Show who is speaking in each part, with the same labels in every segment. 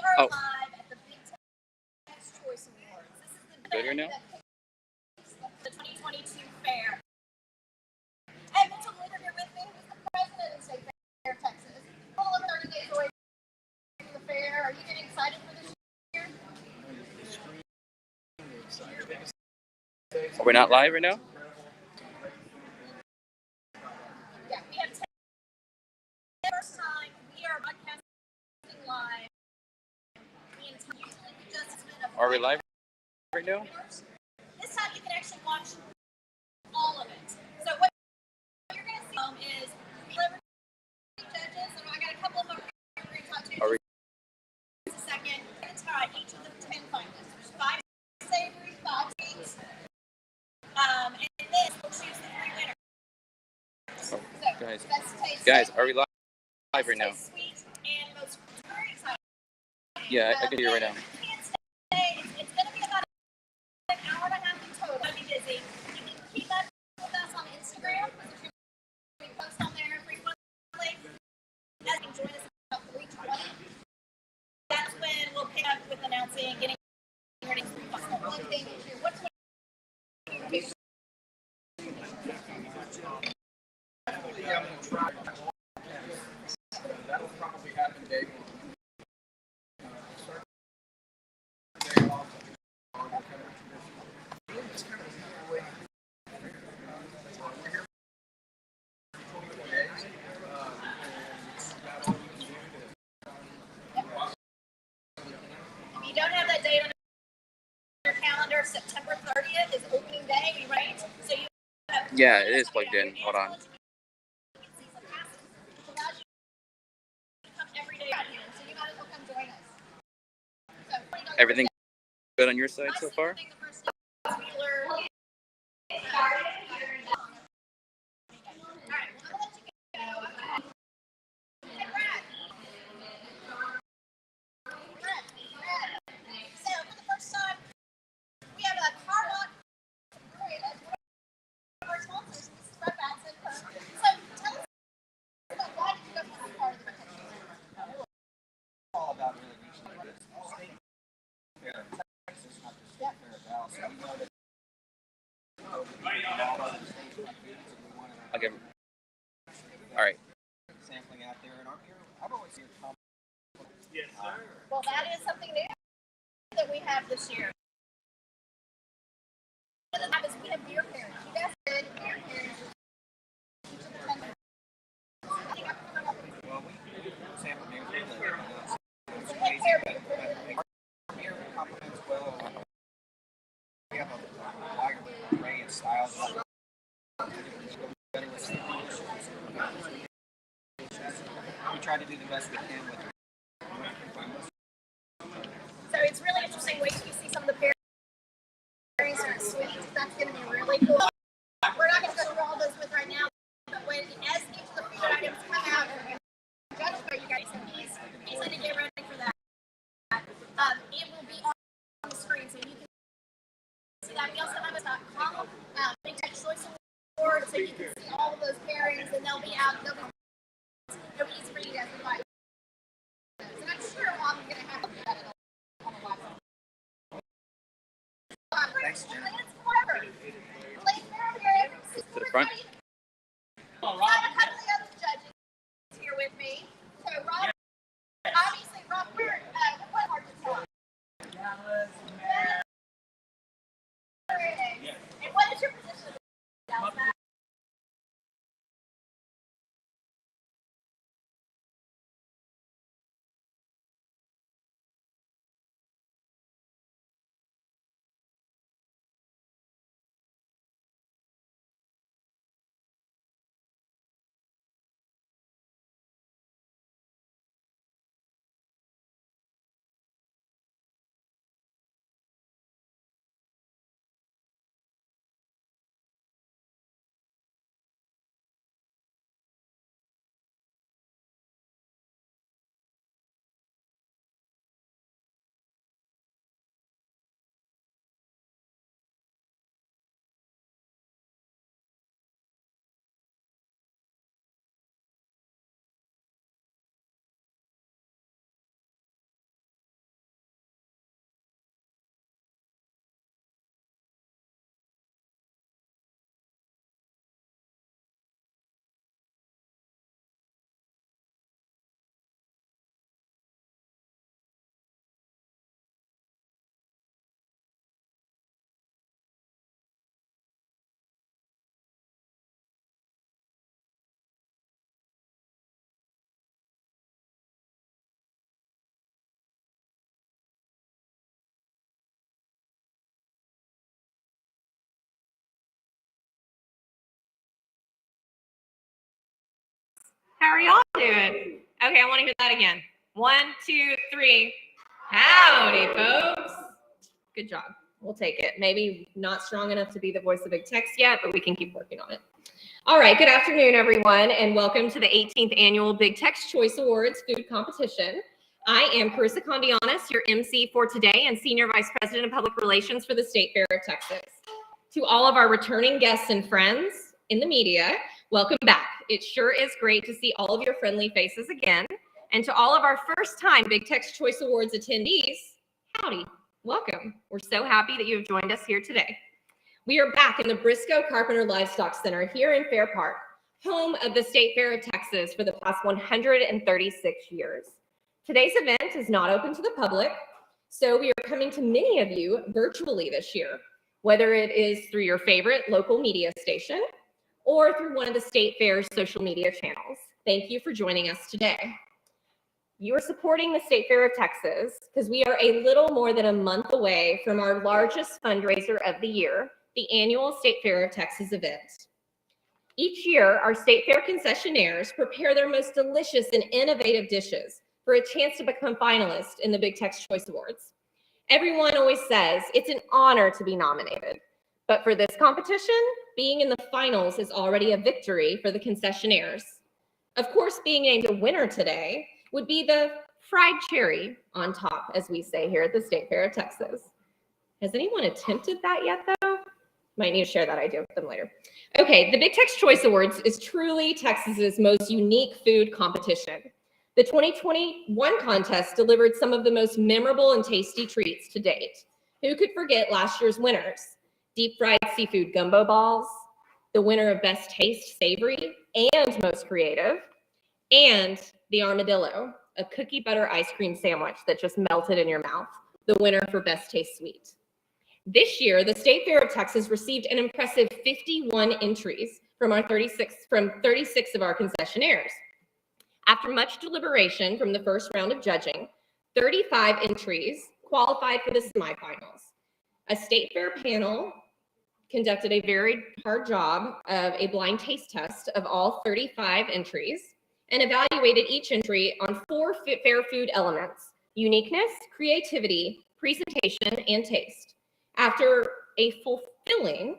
Speaker 1: Oh. Good right now?
Speaker 2: The 2022 fair. And Mitchell Later here with me, who's the president of State Fair, Texas. All of 30 days away from the fair. Are you getting excited for this year?
Speaker 1: Are we not live right now?
Speaker 2: Yeah, we have 10. First time we are broadcasting live.
Speaker 1: Are we live right now?
Speaker 2: This time you can actually watch all of it. So what you're going to see is judges, and I got a couple of them we're going to talk to.
Speaker 1: Are we?
Speaker 2: Just a second. We're going to tie each of the 10 finalists. There's 5 savory, 5 sweets, and then we'll choose the 3 winners.
Speaker 1: Oh,
Speaker 2: So,
Speaker 1: guys, are we live right now?
Speaker 2: Sweet and most very exciting.
Speaker 1: Yeah, I can hear you right now.
Speaker 2: It's going to be about an hour and a half in total. I'll be busy. You can keep up with us on Instagram. We post on there frequently. As you can join us about 3:20. That's when we'll pick up with announcing and getting ready for one thing to do. What's
Speaker 3: that'll probably happen day one.
Speaker 2: If you don't have that date on your calendar, September 30th is opening day, right? So you have
Speaker 1: Yeah, it is plugged in. Hold on.
Speaker 2: Every day out here, so you might as well come join us. So,
Speaker 1: Everything good on your side so far? Okay. All right.
Speaker 3: Sampling out there, and I've always seen
Speaker 2: Yes, sir. Well, that is something new that we have this year. We have beer pairings. You guys did beer pairings.
Speaker 3: well, we sample beer beer complements well. We have a wide array of styles. We try to do the best we can with it.
Speaker 2: So it's really interesting. Wait till you see some of the pairings are sweet. That's going to be really cool. We're not going to go through all those with right now, but as each of the food items come out and judged by you guys, he's going to get ready for that. It will be on the screen, so you can see that. We also have a big tech choice award, so you can see all of those pairings, and they'll be out. It'll be easy for you guys to buy. And I'm sure I'm going to have to do that on a live.
Speaker 3: Thanks, Jen.
Speaker 1: To the front.
Speaker 2: I have a couple of other judges here with me. So Rob, obviously, Rob, what hard to tell? And what is your position?
Speaker 4: How are y'all doing? Okay, I want to hear that again. 1, 2, 3. Howdy, folks. Good job. We'll take it. Maybe not strong enough to be the voice of Big Tex yet, but we can keep working on it. All right, good afternoon, everyone, and welcome to the 18th Annual Big Tex Choice Awards Food Competition. I am Carissa Condianis, your MC for today and Senior Vice President of Public Relations for the State Fair of Texas. To all of our returning guests and friends in the media, welcome back. It sure is great to see all of your friendly faces again. And to all of our first-time Big Tex Choice Awards attendees, howdy, welcome. We're so happy that you have joined us here today. We are back in the Briscoe Carpenter Livestock Center here in Fair Park, home of the State Fair of Texas for the past 136 years. Today's event is not open to the public, so we are coming to many of you virtually this year, whether it is through your favorite local media station or through one of the State Fair's social media channels. Thank you for joining us today. You are supporting the State Fair of Texas because we are a little more than a month away from our largest fundraiser of the year, the annual State Fair of Texas event. Each year, our State Fair concessionaires prepare their most delicious and innovative dishes for a chance to become finalists in the Big Tex Choice Awards. Everyone always says it's an honor to be nominated, but for this competition, being in the finals is already a victory for the concessionaires. Of course, being named a winner today would be the fried cherry on top, as we say here at the State Fair of Texas. Has anyone attempted that yet, though? Might need to share that idea with them later. Okay, the Big Tex Choice Awards is truly Texas's most unique food competition. The 2021 contest delivered some of the most memorable and tasty treats to date. Who could forget last year's winners? Deep fried seafood gumbo balls, the winner of Best Taste Savory and Most Creative, and the Armadillo, a cookie butter ice cream sandwich that just melted in your mouth, the winner for Best Taste Sweet. This year, the State Fair of Texas received an impressive 51 entries from 36 of our concessionaires. After much deliberation from the first round of judging, 35 entries qualified for the semifinals. A State Fair panel conducted a very hard job of a blind taste test of all 35 entries and evaluated each entry on 4 fair food elements: uniqueness, creativity, presentation, and taste. After fulfilling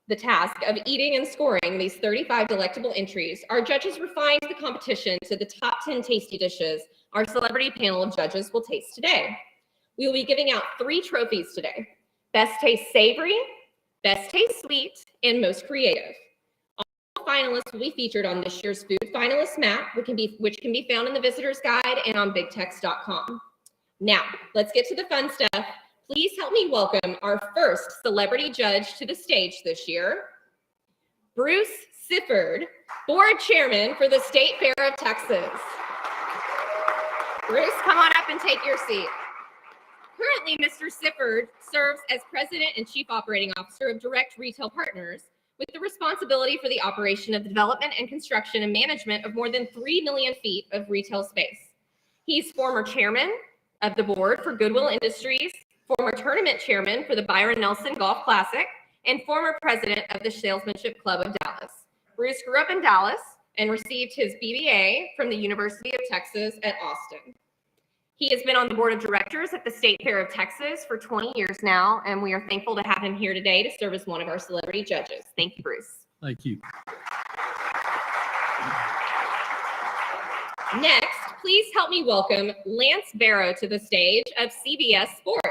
Speaker 4: the task of eating and scoring these 35 delectable entries, our judges refined the competition to the top 10 tasty dishes our celebrity panel of judges will taste today. We will be giving out 3 trophies today: Best Taste Savory, Best Taste Sweet, and Most Creative. All finalists will be featured on this year's food finalist map, which can be found in the visitor's guide and on bigtex.com. Now, let's get to the fun stuff. Please help me welcome our first celebrity judge to the stage this year, Bruce Sifford, board chairman for the State Fair of Texas. Bruce, come on up and take your seat. Currently, Mr. Sifford serves as president and chief operating officer of Direct Retail Partners, with the responsibility for the operation of the development and construction and management of more than 3 million feet of retail space. He's former chairman of the board for Goodwill Industries, former tournament chairman for the Byron Nelson Golf Classic, and former president of the Salesmanship Club of Dallas. Bruce grew up in Dallas and received his BBA from the University of Texas at Austin. He has been on the board of directors at the State Fair of Texas for 20 years now, and we are thankful to have him here today to serve as one of our celebrity judges. Thank you, Bruce.
Speaker 5: Thank you.
Speaker 4: Next, please help me welcome Lance Barrow to the stage of CBS Sports.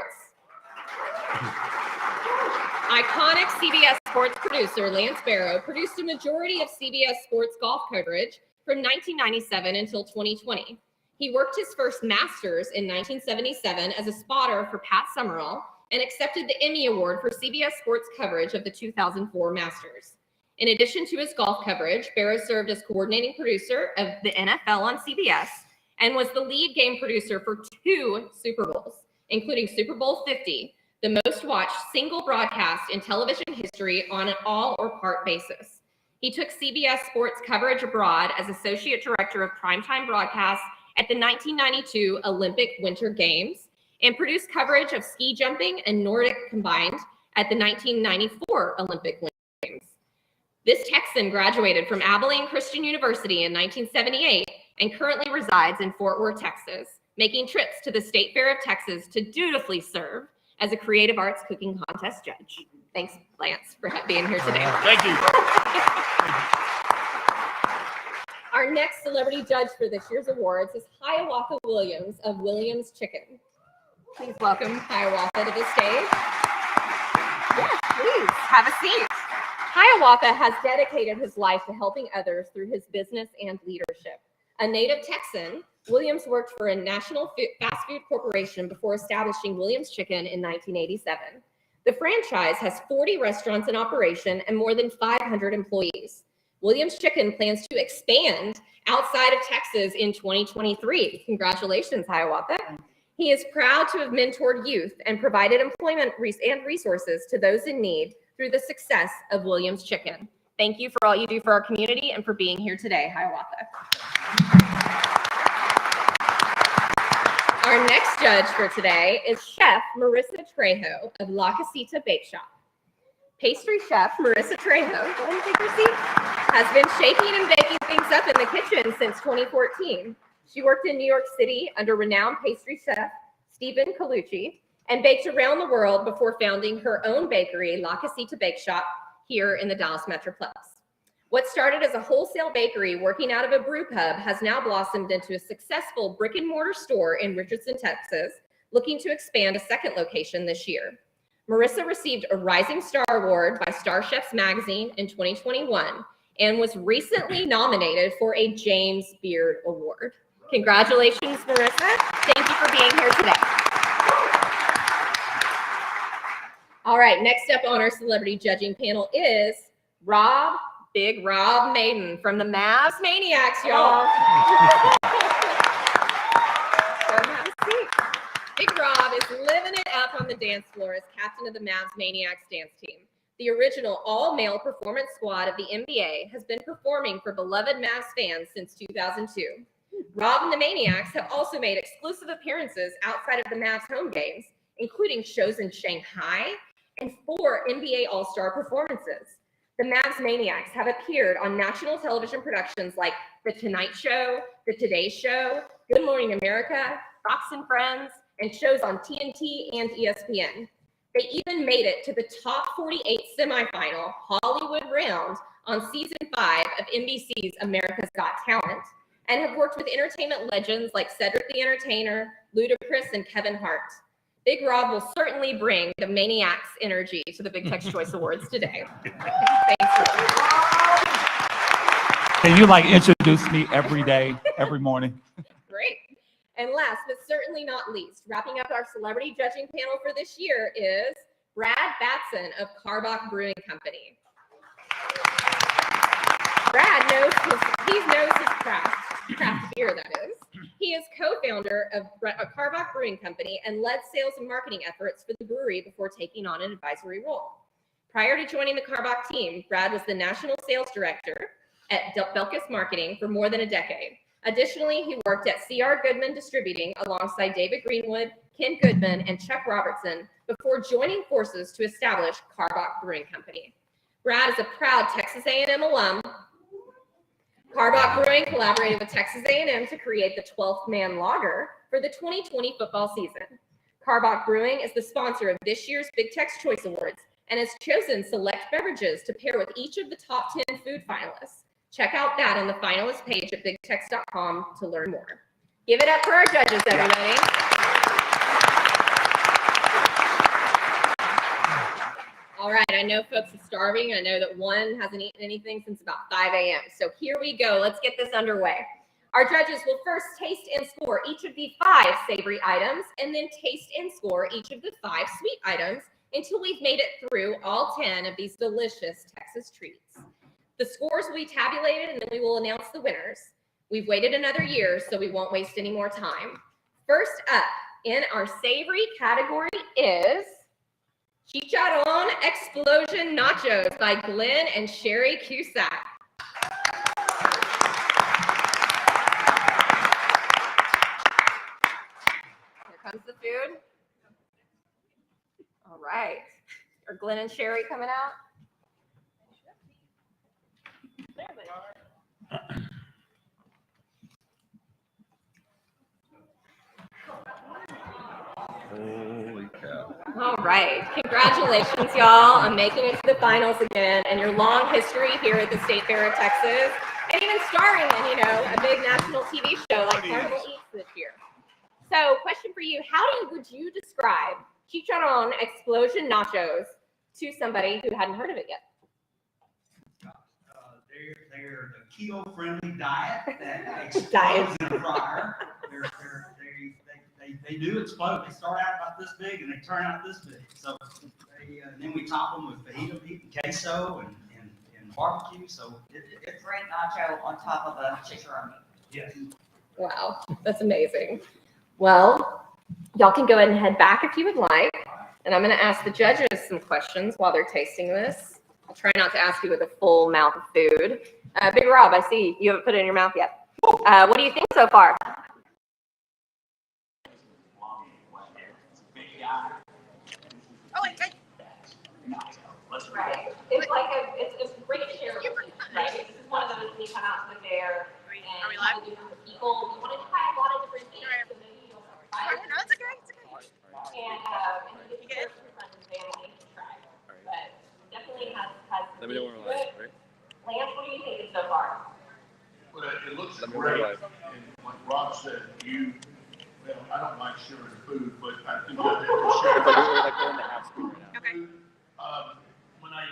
Speaker 4: Iconic CBS Sports producer Lance Barrow produced a majority of CBS Sports golf coverage from 1997 until 2020. He worked his first Masters in 1977 as a spotter for Pat Summerall and accepted the Emmy Award for CBS Sports coverage of the 2004 Masters. In addition to his golf coverage, Barrow served as coordinating producer of the NFL on CBS and was the lead game producer for 2 Super Bowls, including Super Bowl 50, the most watched single broadcast in television history on an all or part basis. He took CBS Sports coverage abroad as associate director of primetime broadcasts at the 1992 Olympic Winter Games and produced coverage of ski jumping and Nordic combined at the 1994 Olympic Winter Games. This Texan graduated from Abilene Christian University in 1978 and currently resides in Fort Worth, Texas, making trips to the State Fair of Texas to dutifully serve as a creative arts cooking contest judge. Thanks, Lance, for being here today.
Speaker 5: Thank you.
Speaker 4: Our next celebrity judge for this year's awards is Hiawatha Williams of Williams Chicken. Please welcome Hiawatha to the stage. Yes, please, have a seat. Hiawatha has dedicated his life to helping others through his business and leadership. A native Texan, Williams worked for a national fast food corporation before establishing Williams Chicken in 1987. The franchise has 40 restaurants in operation and more than 500 employees. Williams Chicken plans to expand outside of Texas in 2023. Congratulations, Hiawatha. He is proud to have mentored youth and provided employment and resources to those in need through the success of Williams Chicken. Thank you for all you do for our community and for being here today, Hiawatha. Our next judge for today is Chef Marissa Trejo of La Casita Bake Shop. Pastry chef Marissa Trejo, go ahead and take your seat, has been shaking and baking things up in the kitchen since 2014. She worked in New York City under renowned pastry chef Stephen Colucci and baked around the world before founding her own bakery, La Casita Bake Shop, here in the Dallas Metroplex. What started as a wholesale bakery working out of a brew pub has now blossomed into a successful brick and mortar store in Richardson, Texas, looking to expand a second location this year. Marissa received a Rising Star Award by Star Chefs Magazine in 2021 and was recently nominated for a James Beard Award. Congratulations, Marissa. Thank you for being here today. All right, next up on our celebrity judging panel is Big Rob Maiden from the Mavs Maniacs, y'all. Go have a seat. Big Rob is living it up on the dance floor as captain of the Mavs Maniacs dance team. The original all-male performance squad of the NBA has been performing for beloved Mavs fans since 2002. Rob and the Maniacs have also made exclusive appearances outside of the Mavs home games, including shows in Shanghai and 4 NBA All-Star performances. The Mavs Maniacs have appeared on national television productions like The Tonight Show, The Today Show, Good Morning America, Fox and Friends, and shows on TNT and ESPN. They even made it to the top 48 semifinal Hollywood round on season 5 of NBC's America's Got Talent, and have worked with entertainment legends like Cedric the Entertainer, Ludacris, and Kevin Hart. Big Rob will certainly bring the Maniacs energy to the Big Tex Choice Awards today. Thanks.
Speaker 5: Can you introduce me every day, every morning?
Speaker 4: Great. And last but certainly not least, wrapping up our celebrity judging panel for this year is Brad Batson of Karbach Brewing Company. Brad knows his craft beer, that is. He is co-founder of Karbach Brewing Company and led sales and marketing efforts for the brewery before taking on an advisory role. Prior to joining the Karbach team, Brad was the national sales director at Belkis Marketing for more than a decade. Additionally, he worked at C.R. Goodman Distributing alongside David Greenwood, Ken Goodman, and Chuck Robertson before joining forces to establish Karbach Brewing Company. Brad is a proud Texas A&M alum. Karbach Brewing collaborated with Texas A&M to create the 12th Man Lager for the 2020 football season. Karbach Brewing is the sponsor of this year's Big Tex Choice Awards and has chosen select beverages to pair with each of the top 10 food finalists. Check out that on the finalist page at bigtex.com to learn more. Give it up for our judges, everybody. All right, I know folks are starving. I know that one hasn't eaten anything since about 5 a.m. So here we go. Let's get this underway. Our judges will first taste and score each of the 5 savory items and then taste and score each of the 5 sweet items until we've made it through all 10 of these delicious Texas treats. The scores will be tabulated and then we will announce the winners. We've waited another year, so we won't waste any more time. First up in our savory category is Chicharron Explosion Nachos by Glenn and Sherry Cusack. Here comes the food. All right. Are Glenn and Sherry coming out?
Speaker 6: Holy cow.
Speaker 4: All right. Congratulations, y'all, on making it to the finals again and your long history here at the State Fair of Texas, and even starring in, a big national TV show like Carnival Eats this year. So, question for you: would you describe Chicharron Explosion Nachos to somebody who hadn't heard of it yet?
Speaker 7: They're the keto-friendly diet that explodes in a fryer. They do explode. They start out about this big and they turn out this big. So and then we top them with fajita meat and queso and barbecue. So it's
Speaker 8: Great nacho on top of a chicharron.
Speaker 7: yes.
Speaker 4: Wow, that's amazing. Well, y'all can go ahead and head back if you would like. And I'm going to ask the judges some questions while they're tasting this. I'll try not to ask you with a full mouth of food. Big Rob, I see you haven't put it in your mouth yet. What do you think so far?
Speaker 2: Oh, wait, wait.
Speaker 4: Right. It's great to share with you, right? This is one of those when you come out to the fair and you have different people. You want to try a lot of different things. So maybe you don't try it.
Speaker 2: No, it's okay. It's okay.
Speaker 4: And you get your friends and family to try. But definitely has
Speaker 1: Let me know when we're live, right?
Speaker 4: Lance, what do you think so far?
Speaker 9: Well, it looks
Speaker 1: Let me
Speaker 9: great,
Speaker 1: know.
Speaker 9: and like Rob said, well, I don't like sharing food, but I think that they're sharing
Speaker 1: We're in the half screen right now.
Speaker 9: food. When I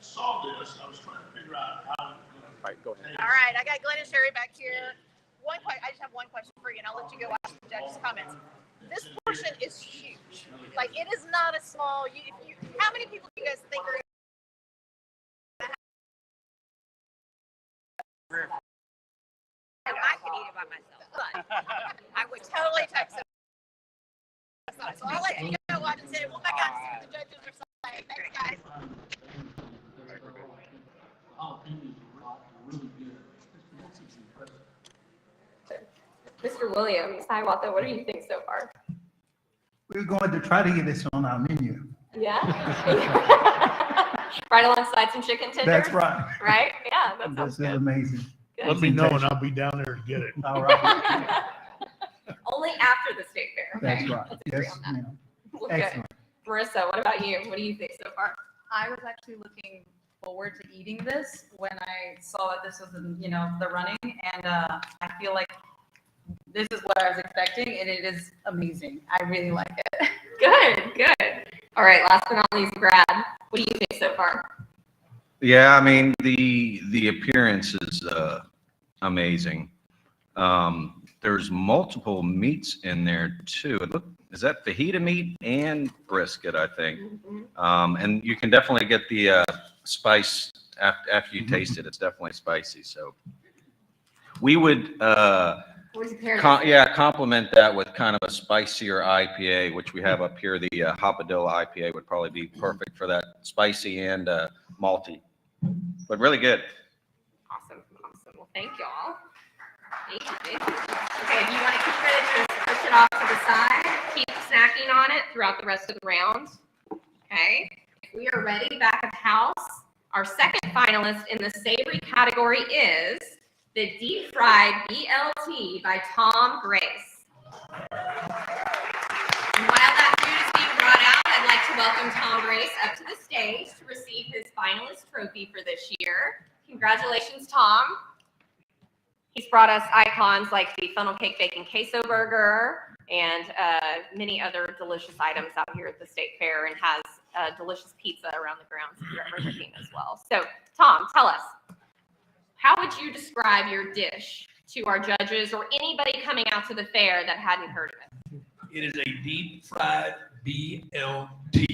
Speaker 9: saw this, I was trying to figure out how.
Speaker 1: All right, go ahead.
Speaker 2: All right, I got Glenn and Sherry back here. I just have one question for you, and I'll let you go watch the judges' comments. This portion is huge. Like, it is not a small. How many people do you guys think are? I could eat it by myself, but I would totally text them. So I'll let you go watch and say, we'll back out and see what the judges are saying. Thanks, guys.
Speaker 4: Mr. Williams, hi, Walter. What do you think so far?
Speaker 10: We're going to try to get this on our menu.
Speaker 4: Yeah. Right alongside some chicken tenders.
Speaker 10: That's right.
Speaker 4: Right? Yeah, that sounds
Speaker 10: This is
Speaker 4: good.
Speaker 10: amazing.
Speaker 4: Good.
Speaker 9: Let me know and I'll be down there to get it.
Speaker 10: All right.
Speaker 4: Only after the state fair. Okay?
Speaker 10: That's right.
Speaker 4: Let's agree
Speaker 10: Yes,
Speaker 4: on that.
Speaker 10: ma'am.
Speaker 4: Well, good.
Speaker 10: Excellent.
Speaker 4: Marissa, what about you? What do you think so far?
Speaker 8: I was actually looking forward to eating this when I saw that this was in, the running, and I feel like this is what I was expecting, and it is amazing. I really like it.
Speaker 4: Good, good. All right, last but not least, Brad, what do you think so far?
Speaker 6: Yeah, I mean, the appearance is amazing. There's multiple meats in there too. Is that fajita meat and brisket, I think. And you can definitely get the spice after you taste it. It's definitely spicy. So we would
Speaker 4: Where's the parent?
Speaker 6: complement that with kind of a spicier IPA, which we have up here. The Hopadilla IPA would probably be perfect for that spicy and malty, but really good.
Speaker 4: Awesome, awesome. Well, thank y'all. Thank you, thank you. Okay, if you want to keep it, just push it off to the side. Keep snacking on it throughout the rest of the round. Okay, if we are ready back at the house, our second finalist in the savory category is the deep fried BLT by Tom Grace. And while that food is being brought out, I'd like to welcome Tom Grace up to the stage to receive his finalist trophy for this year. Congratulations, Tom. He's brought us icons like the funnel cake bacon queso burger and many other delicious items out here at the State Fair, and has delicious pizza around the grounds here at Burger King as well. So, Tom, tell us, how would you describe your dish to our judges or anybody coming out to the fair that hadn't heard of it?
Speaker 7: It is a deep fried BLT.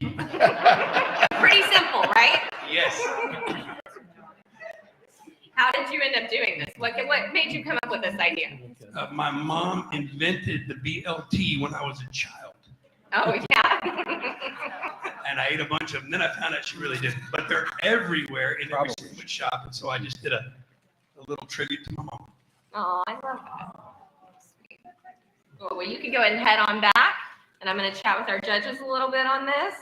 Speaker 4: Pretty simple, right?
Speaker 7: Yes.
Speaker 4: How did you end up doing this? What made you come up with this idea?
Speaker 7: My mom invented the BLT when I was a child,
Speaker 4: Oh, yeah.
Speaker 7: and I ate a bunch of them. Then I found out she really didn't. But they're everywhere in every sandwich shop, and so I just did a little tribute to my mom.
Speaker 4: Oh, I love that. Sweet. Well, you can go ahead and head on back, and I'm going to chat with our judges a little bit on this.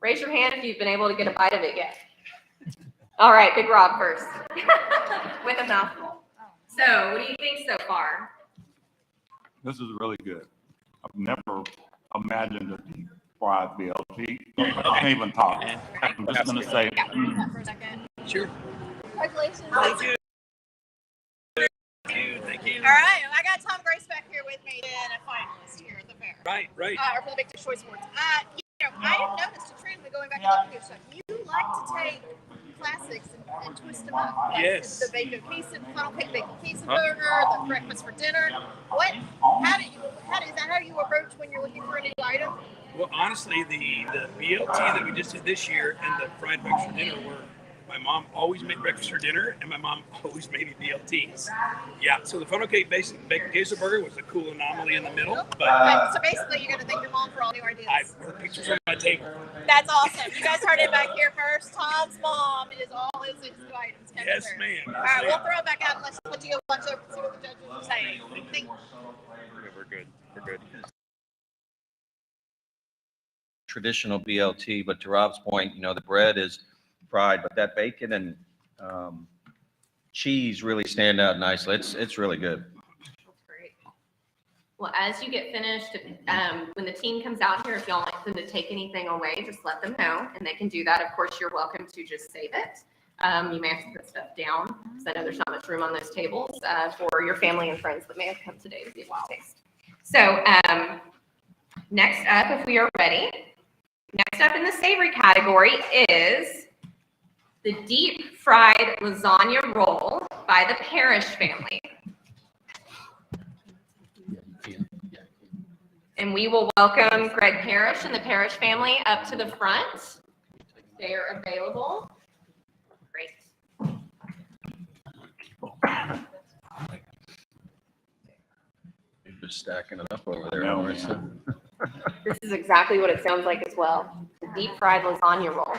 Speaker 4: Raise your hand if you've been able to get a bite of it yet. All right, Big Rob first. With a mouthful. So, what do you think so far?
Speaker 5: This is really good. I've never imagined a deep fried BLT. I can't even talk. I'm just gonna say,
Speaker 2: For a second.
Speaker 1: Sure.
Speaker 2: Congratulations.
Speaker 1: Thank you. Thank you.
Speaker 2: All right, I got Tom Grace back here with me and a finalist here at the fair.
Speaker 1: Right.
Speaker 2: Or for the Big Choice Awards. I have noticed a trend going back and looking at your stuff. You like to take classics and twist them up. Like
Speaker 1: Yes.
Speaker 2: The bacon pizza, funnel cake bacon pizza burger, the breakfast for dinner. Is that how you approach when you're looking for a new item?
Speaker 11: Well, honestly, the BLT that we just did this year and the fried breakfast for dinner were, my mom always made breakfast for dinner and my mom always made me BLTs. Yeah, so the funnel cake bacon queso burger was a cool anomaly in the middle. But
Speaker 2: So basically, you're going to thank your mom for all new ideas.
Speaker 11: I put pictures on my table.
Speaker 2: That's awesome. You guys heard it back here first. Tom's mom is all his new items.
Speaker 11: Yes, ma'am.
Speaker 2: All right, we'll throw it back out and let's put you a bunch over and see what the judges are saying.
Speaker 1: We're good. We're good.
Speaker 6: Traditional BLT, but to Rob's point, the bread is fried, but that bacon and cheese really stand out nicely. It's really good.
Speaker 4: That's great. Well, as you get finished, when the team comes out here, if y'all want them to take anything away, just let them know, and they can do that. Of course, you're welcome to just save it. You may have to put stuff down, because I know there's not much room on those tables for your family and friends that may have come today to be a wild taste. So next up, if we are ready, next up in the savory category is the deep fried lasagna roll by the Parrish family. And we will welcome Greg Parrish and the Parrish family up to the front. They are available. Great.
Speaker 6: You're just stacking it up over there.
Speaker 5: No,
Speaker 6: Marissa.
Speaker 4: This is exactly what it sounds like as well. The deep fried lasagna roll.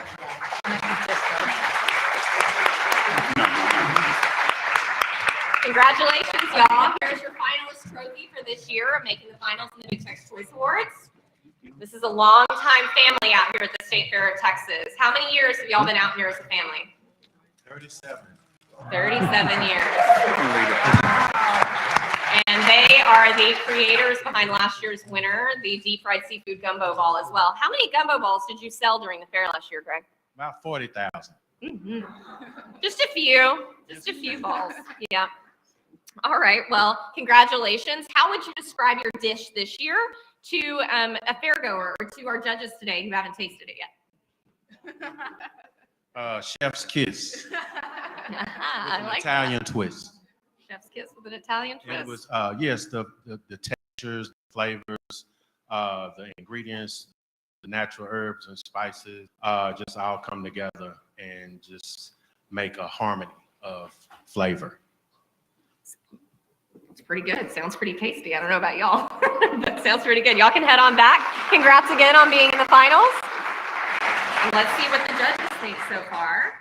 Speaker 4: Congratulations, y'all. Here's your finalist trophy for this year of making the finals in the Big Tex Choice Awards. This is a long-time family out here at the State Fair of Texas. How many years have y'all been out here as a family?
Speaker 9: 37.
Speaker 4: 37 years. And they are the creators behind last year's winner, the deep fried seafood gumbo ball as well. How many gumbo balls did you sell during the fair last year, Greg?
Speaker 9: About 40,000.
Speaker 4: Mm-hmm. Just a few balls. Yeah. All right. Well, congratulations. How would you describe your dish this year to a fairgoer or to our judges today who haven't tasted it yet?
Speaker 9: Chef's kiss.
Speaker 4: I like
Speaker 9: Italian twist.
Speaker 4: Chef's kiss with an Italian twist.
Speaker 9: It was, yes, the textures, flavors, the ingredients, the natural herbs and spices, just all come together and just make a harmony of flavor.
Speaker 4: It's pretty good. Sounds pretty tasty. I don't know about y'all, but sounds pretty good. Y'all can head on back. Congrats again on being in the finals. And let's see what the judges think so far.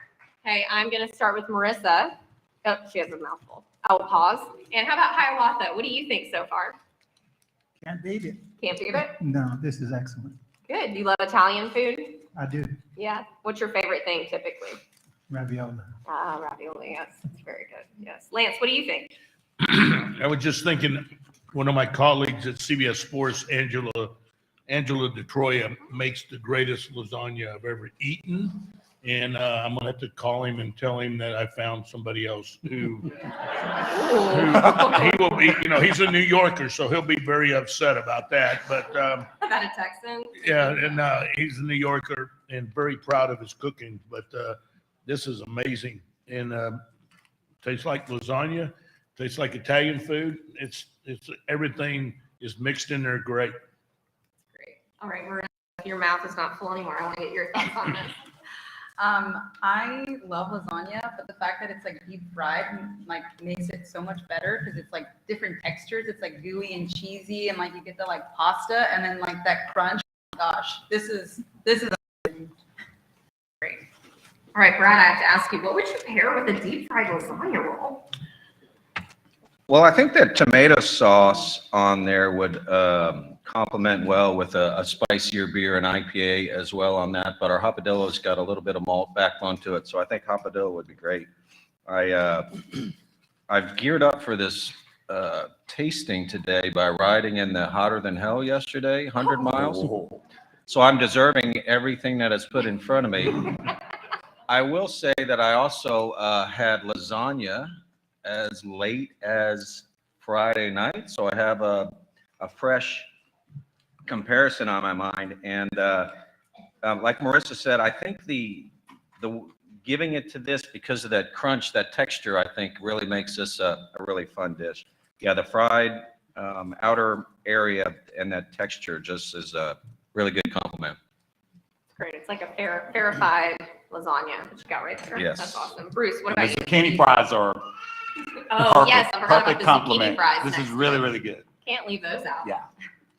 Speaker 4: Okay, I'm going to start with Marissa. Oh, she has a mouthful. I will pause. And how about Hiawatha? What do you think so far?
Speaker 10: Can't beat it.
Speaker 4: Can't beat it?
Speaker 10: No, this is excellent.
Speaker 4: Good. You love Italian food?
Speaker 10: I do.
Speaker 4: Yeah. What's your favorite thing typically?
Speaker 10: Ravioli.
Speaker 4: Ah, ravioli. Yes, it's very good. Yes. Lance, what do you think?
Speaker 12: I was just thinking, one of my colleagues at CBS Sports, Angela DeTroya, makes the greatest lasagna I've ever eaten. And I'm gonna have to call him and tell him that I found somebody else who he will be, he's a New Yorker, so he'll be very upset about that. But
Speaker 4: About a Texan?
Speaker 12: yeah, and he's a New Yorker and very proud of his cooking. But this is amazing, and tastes like lasagna, tastes like Italian food. It's everything is mixed in there great.
Speaker 4: Great. All right, Maria, if your mouth is not full anymore, I want to get your thoughts on this.
Speaker 8: I love lasagna, but the fact that it's like deep fried like makes it so much better because it's like different textures. It's like gooey and cheesy, and like you get the like pasta and then like that crunch. Oh my gosh, this is amazing.
Speaker 4: Great. All right, Brad, I have to ask you, what would you pair with a deep fried lasagna roll?
Speaker 6: Well, I think that tomato sauce on there would complement well with a spicier beer and IPA as well on that. But our Hopadillo's got a little bit of malt backbone to it, so I think Hopadillo would be great. I've geared up for this tasting today by riding in the Hotter Than Hell yesterday, 100 miles. So I'm deserving everything that is put in front of me. I will say that I also had lasagna as late as Friday night, so I have a fresh comparison on my mind. And like Marissa said, I think the giving it to this because of that crunch, that texture, I think really makes this a really fun dish. Yeah, the fried outer area and that texture just is a really good compliment.
Speaker 4: Great. It's like a verified lasagna that you got right there.
Speaker 6: Yes.
Speaker 4: That's awesome. Bruce, what
Speaker 5: And
Speaker 4: about
Speaker 5: the
Speaker 4: you?
Speaker 5: zucchini fries are
Speaker 4: Oh,
Speaker 5: perfect,
Speaker 4: yes, I forgot about
Speaker 5: perfect
Speaker 4: the zucchini
Speaker 5: compliment.
Speaker 4: fries.
Speaker 5: This is
Speaker 4: next.
Speaker 5: really, really good.
Speaker 4: Can't leave those out.
Speaker 5: Yeah.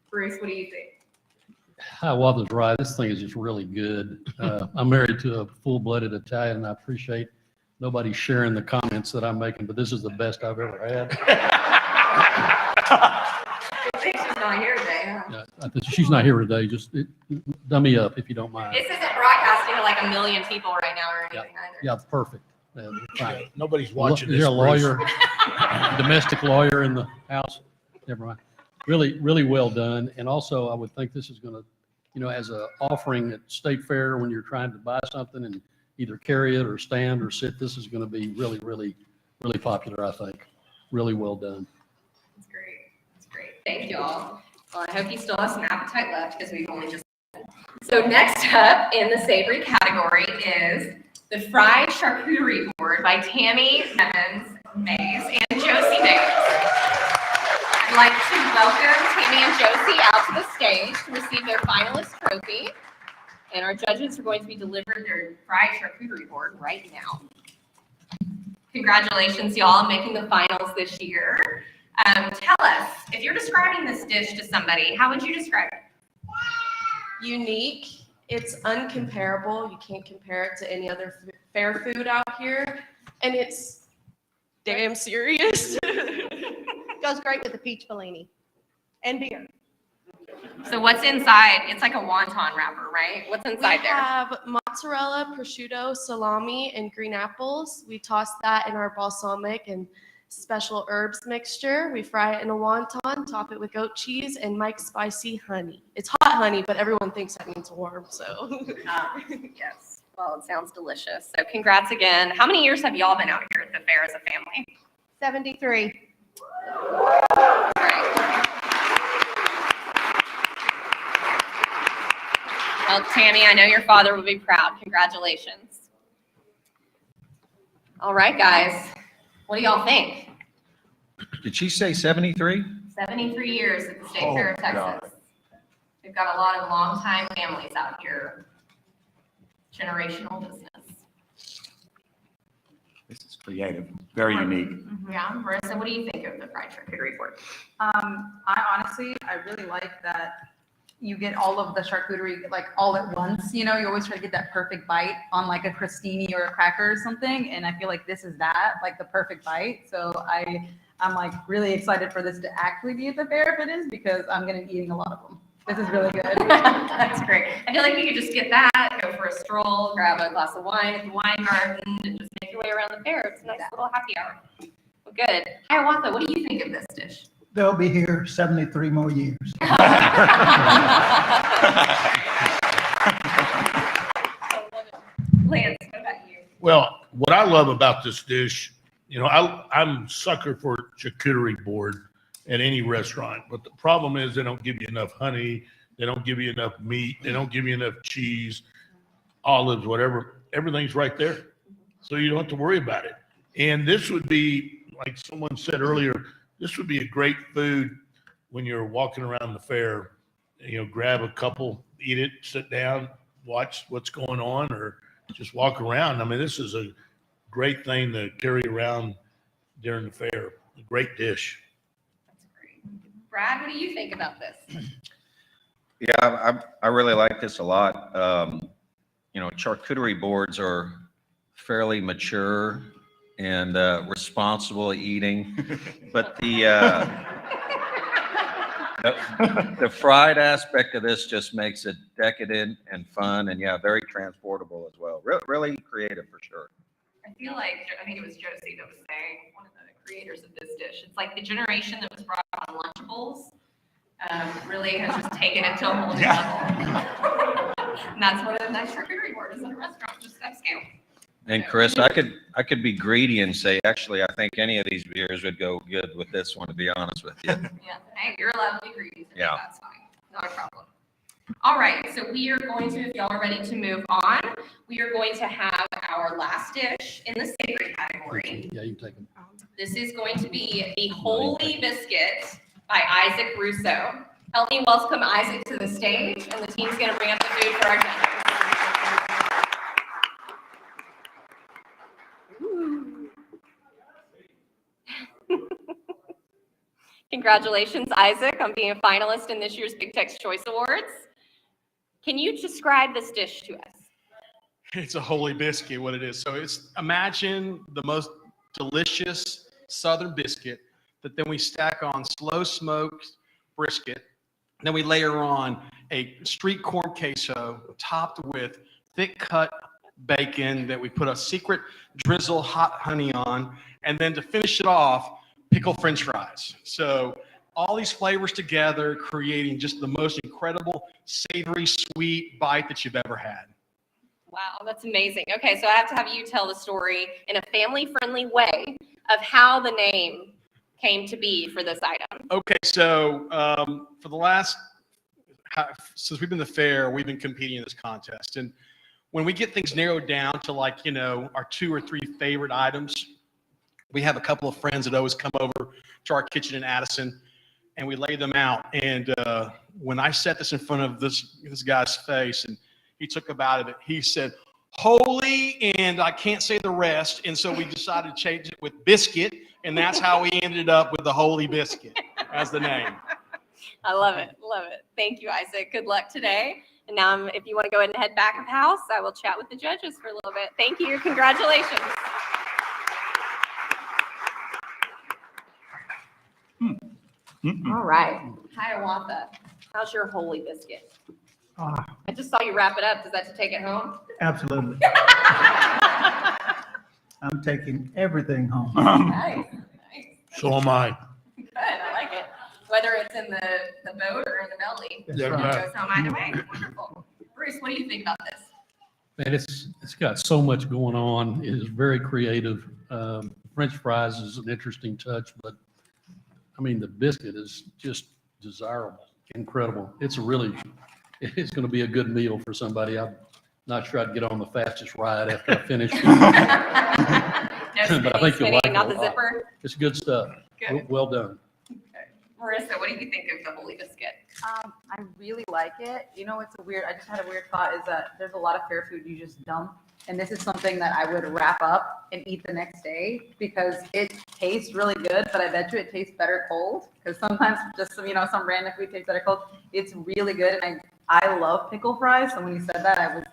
Speaker 4: Bruce, what do you think?
Speaker 13: Hi, Walter's right. This thing is just really good. I'm married to a full-blooded Italian, and I appreciate nobody sharing the comments that I'm making, but this is the best I've ever had.
Speaker 4: I think she's not here today, huh?
Speaker 13: Yeah, I think she's not here today. Just dummy up if you don't mind.
Speaker 4: This isn't broadcasting to like a million people right now or anything either.
Speaker 13: Yeah, perfect. Yeah, fine.
Speaker 12: Nobody's watching this.
Speaker 13: Is there a
Speaker 12: Bruce.
Speaker 13: lawyer, domestic lawyer in the house? Never mind. Really, really well done. And also, I would think this is going to, you know, as a offering at State Fair when you're trying to buy something and either carry it or stand or sit, this is going to be really, really, really popular, I think. Really well done.
Speaker 4: That's great. That's great. Thank you all. Well, I hope you still have some appetite left because we've only just. So next up in the savory category is the fried charcuterie board by Tammy Evans Mays and Josie Mays. I'd like to welcome Tammy and Josie out to the stage to receive their finalist trophy. And our judges are going to be delivered their fried charcuterie board right now. Congratulations, y'all, on making the finals this year. Tell us, if you're describing this dish to somebody, how would you describe it?
Speaker 14: Unique. It's uncomparable. You can't compare it to any other fair food out here. And it's damn serious.
Speaker 2: Goes great with the peach Bellini and beer.
Speaker 4: So what's inside? It's like a wonton wrapper, right? What's inside
Speaker 14: We
Speaker 4: there?
Speaker 14: have mozzarella, prosciutto, salami, and green apples. We toss that in our balsamic and special herbs mixture. We fry it in a wonton, top it with goat cheese and Mike's spicy honey. It's hot honey, but everyone thinks that means warm, so.
Speaker 4: Yes. Well, it sounds delicious. So congrats again. How many years have y'all been out here at the fair as a family?
Speaker 2: 73.
Speaker 4: Well, Tammy, I know your father will be proud. Congratulations. All right, guys. What do y'all think?
Speaker 6: Did she say 73?
Speaker 4: 73 years at the State
Speaker 6: Oh,
Speaker 4: Fair of Texas.
Speaker 6: God.
Speaker 4: We've got a lot of longtime families out here. Generational business.
Speaker 5: This is creative, very unique.
Speaker 4: Yeah, Marissa, what do you think of the fried charcuterie board?
Speaker 8: I really like that you get all of the charcuterie like all at once. You know, you always try to get that perfect bite on like a crostini or a cracker or something. And I feel like this is that, like the perfect bite. So I'm like really excited for this to actually be at the fair if it is, because I'm going to be eating a lot of them. This is really good.
Speaker 4: That's great. I feel like you could just get that, go for a stroll, grab a glass of wine at the wine garden, and just make your way around the fair. It's a nice little happy hour. Well, good. Hiawatha, what do you think of this dish?
Speaker 10: They'll be here 73 more years.
Speaker 4: Lance, what about you?
Speaker 12: Well, what I love about this dish, you know, I'm sucker for charcuterie board at any restaurant, but the problem is they don't give you enough honey, they don't give you enough meat, they don't give you enough cheese, olives, whatever. Everything's right there, so you don't have to worry about it. And this would be, like someone said earlier, this would be a great food when you're walking around the fair. You know, grab a couple, eat it, sit down, watch what's going on, or just walk around. I mean, this is a great thing to carry around during the fair. A great dish.
Speaker 4: That's great. Brad, what do you think about this?
Speaker 6: Yeah, I really like this a lot. You know, charcuterie boards are fairly mature and responsible eating, but the The fried aspect of this just makes it decadent and fun, and yeah, very transportable as well. Really creative for sure.
Speaker 4: I feel like, I think it was Josie that was saying, one of the creators of this dish, it's like the generation that was brought on Lunchables really has just taken it to a whole new level. And that's what a nice charcuterie board is in a restaurant, just upscale.
Speaker 6: And Chris, I could be greedy and say, actually, I think any of these beers would go good with this one, to be honest with you.
Speaker 4: Yeah, hey, you're allowed to be greedy. So
Speaker 6: Yeah.
Speaker 4: That's fine. Not a problem. All right, so we are going to, if y'all are ready to move on, we are going to have our last dish in the savory category.
Speaker 13: Yeah, you can take them.
Speaker 4: This is going to be the Holy Biscuit by Isaac Russo. Help me welcome Isaac to the stage, and the team's going to bring up the food for our judges. Congratulations, Isaac, on being a finalist in this year's Big Tex Choice Awards. Can you describe this dish to us?
Speaker 9: It's a holy biscuit, what it is. So imagine the most delicious southern biscuit that then we stack on slow smoked brisket. Then we layer on a street corn queso topped with thick cut bacon that we put a secret drizzle hot honey on. And then to finish it off, pickled French fries. So all these flavors together, creating just the most incredible savory, sweet bite that you've ever had.
Speaker 4: Wow, that's amazing. Okay, so I have to have you tell the story in a family-friendly way of how the name came to be for this item.
Speaker 9: Okay, so for the last, since we've been to the fair, we've been competing in this contest. And when we get things narrowed down to like, you know, our 2 or 3 favorite items, we have a couple of friends that always come over to our kitchen in Addison, and we lay them out. And when I set this in front of this guy's face, and he took a bite of it, he said, "Holy," and I can't say the rest. And so we decided to change it with Biscuit, and that's how we ended up with the Holy Biscuit as the name.
Speaker 4: I love it. Love it. Thank you, Isaac. Good luck today. And now, if you want to go ahead and head back of house, I will chat with the judges for a little bit. Thank you. Congratulations. All right. Hiawatha, how's your Holy Biscuit?
Speaker 10: Ah,
Speaker 4: I just saw you wrap it up. Does that to take it home?
Speaker 10: absolutely. I'm taking everything home.
Speaker 4: Nice.
Speaker 12: So am I.
Speaker 4: Good. I like it. Whether it's in the boat or in the belly,
Speaker 10: That's
Speaker 12: Yeah,
Speaker 4: it
Speaker 12: right.
Speaker 4: goes home either way. Wonderful. Bruce, what do you think about this?
Speaker 13: And it's got so much going on. It is very creative. French fries is an interesting touch, but I mean, the biscuit is just desirable, incredible. It's going to be a good meal for somebody. I'm not sure I'd get on the fastest ride after I finish. But I think you'll like it
Speaker 4: Not
Speaker 13: a
Speaker 4: the
Speaker 13: lot.
Speaker 4: zipper.
Speaker 13: It's good stuff.
Speaker 4: Good.
Speaker 13: Well done.
Speaker 4: Marissa, what do you think of the Holy Biscuit?
Speaker 8: I really like it. You know, I just had a weird thought is that there's a lot of fair food you just dump. And this is something that I would wrap up and eat the next day because it tastes really good, but I bet you it tastes better cold. Because sometimes just some random food tastes better cold. It's really good. And I love pickle fries. So when you said that, I was,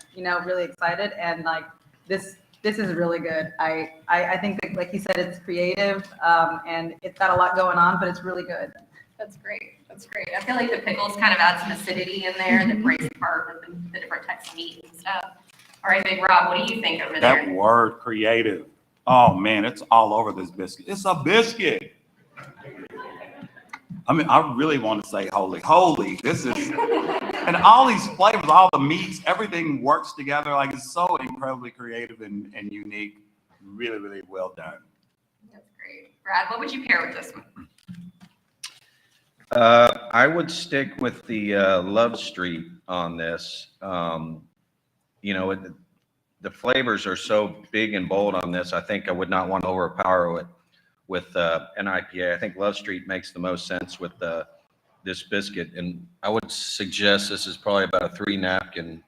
Speaker 8: really excited. And like this is really good. I think that, like you said, it's creative and it's got a lot going on, but it's really good.
Speaker 4: That's great. That's great. I feel like the pickles kind of add some acidity in there that breaks apart with the different types of meat and stuff. All right, Big Rob, what do you think over
Speaker 5: That
Speaker 4: there?
Speaker 5: word creative. Oh man, it's all over this biscuit. It's a biscuit. I mean, I really want to say holy. This is, and all these flavors, all the meats, everything works together. Like it's so incredibly creative and unique. Really, really well done.
Speaker 4: That's great. Brad, what would you pair with this one?
Speaker 6: I would stick with the Love Street on this. The flavors are so big and bold on this. I think I would not want to overpower it with an IPA. I think Love Street makes the most sense with this biscuit, and I would suggest this is probably about a 3 napkin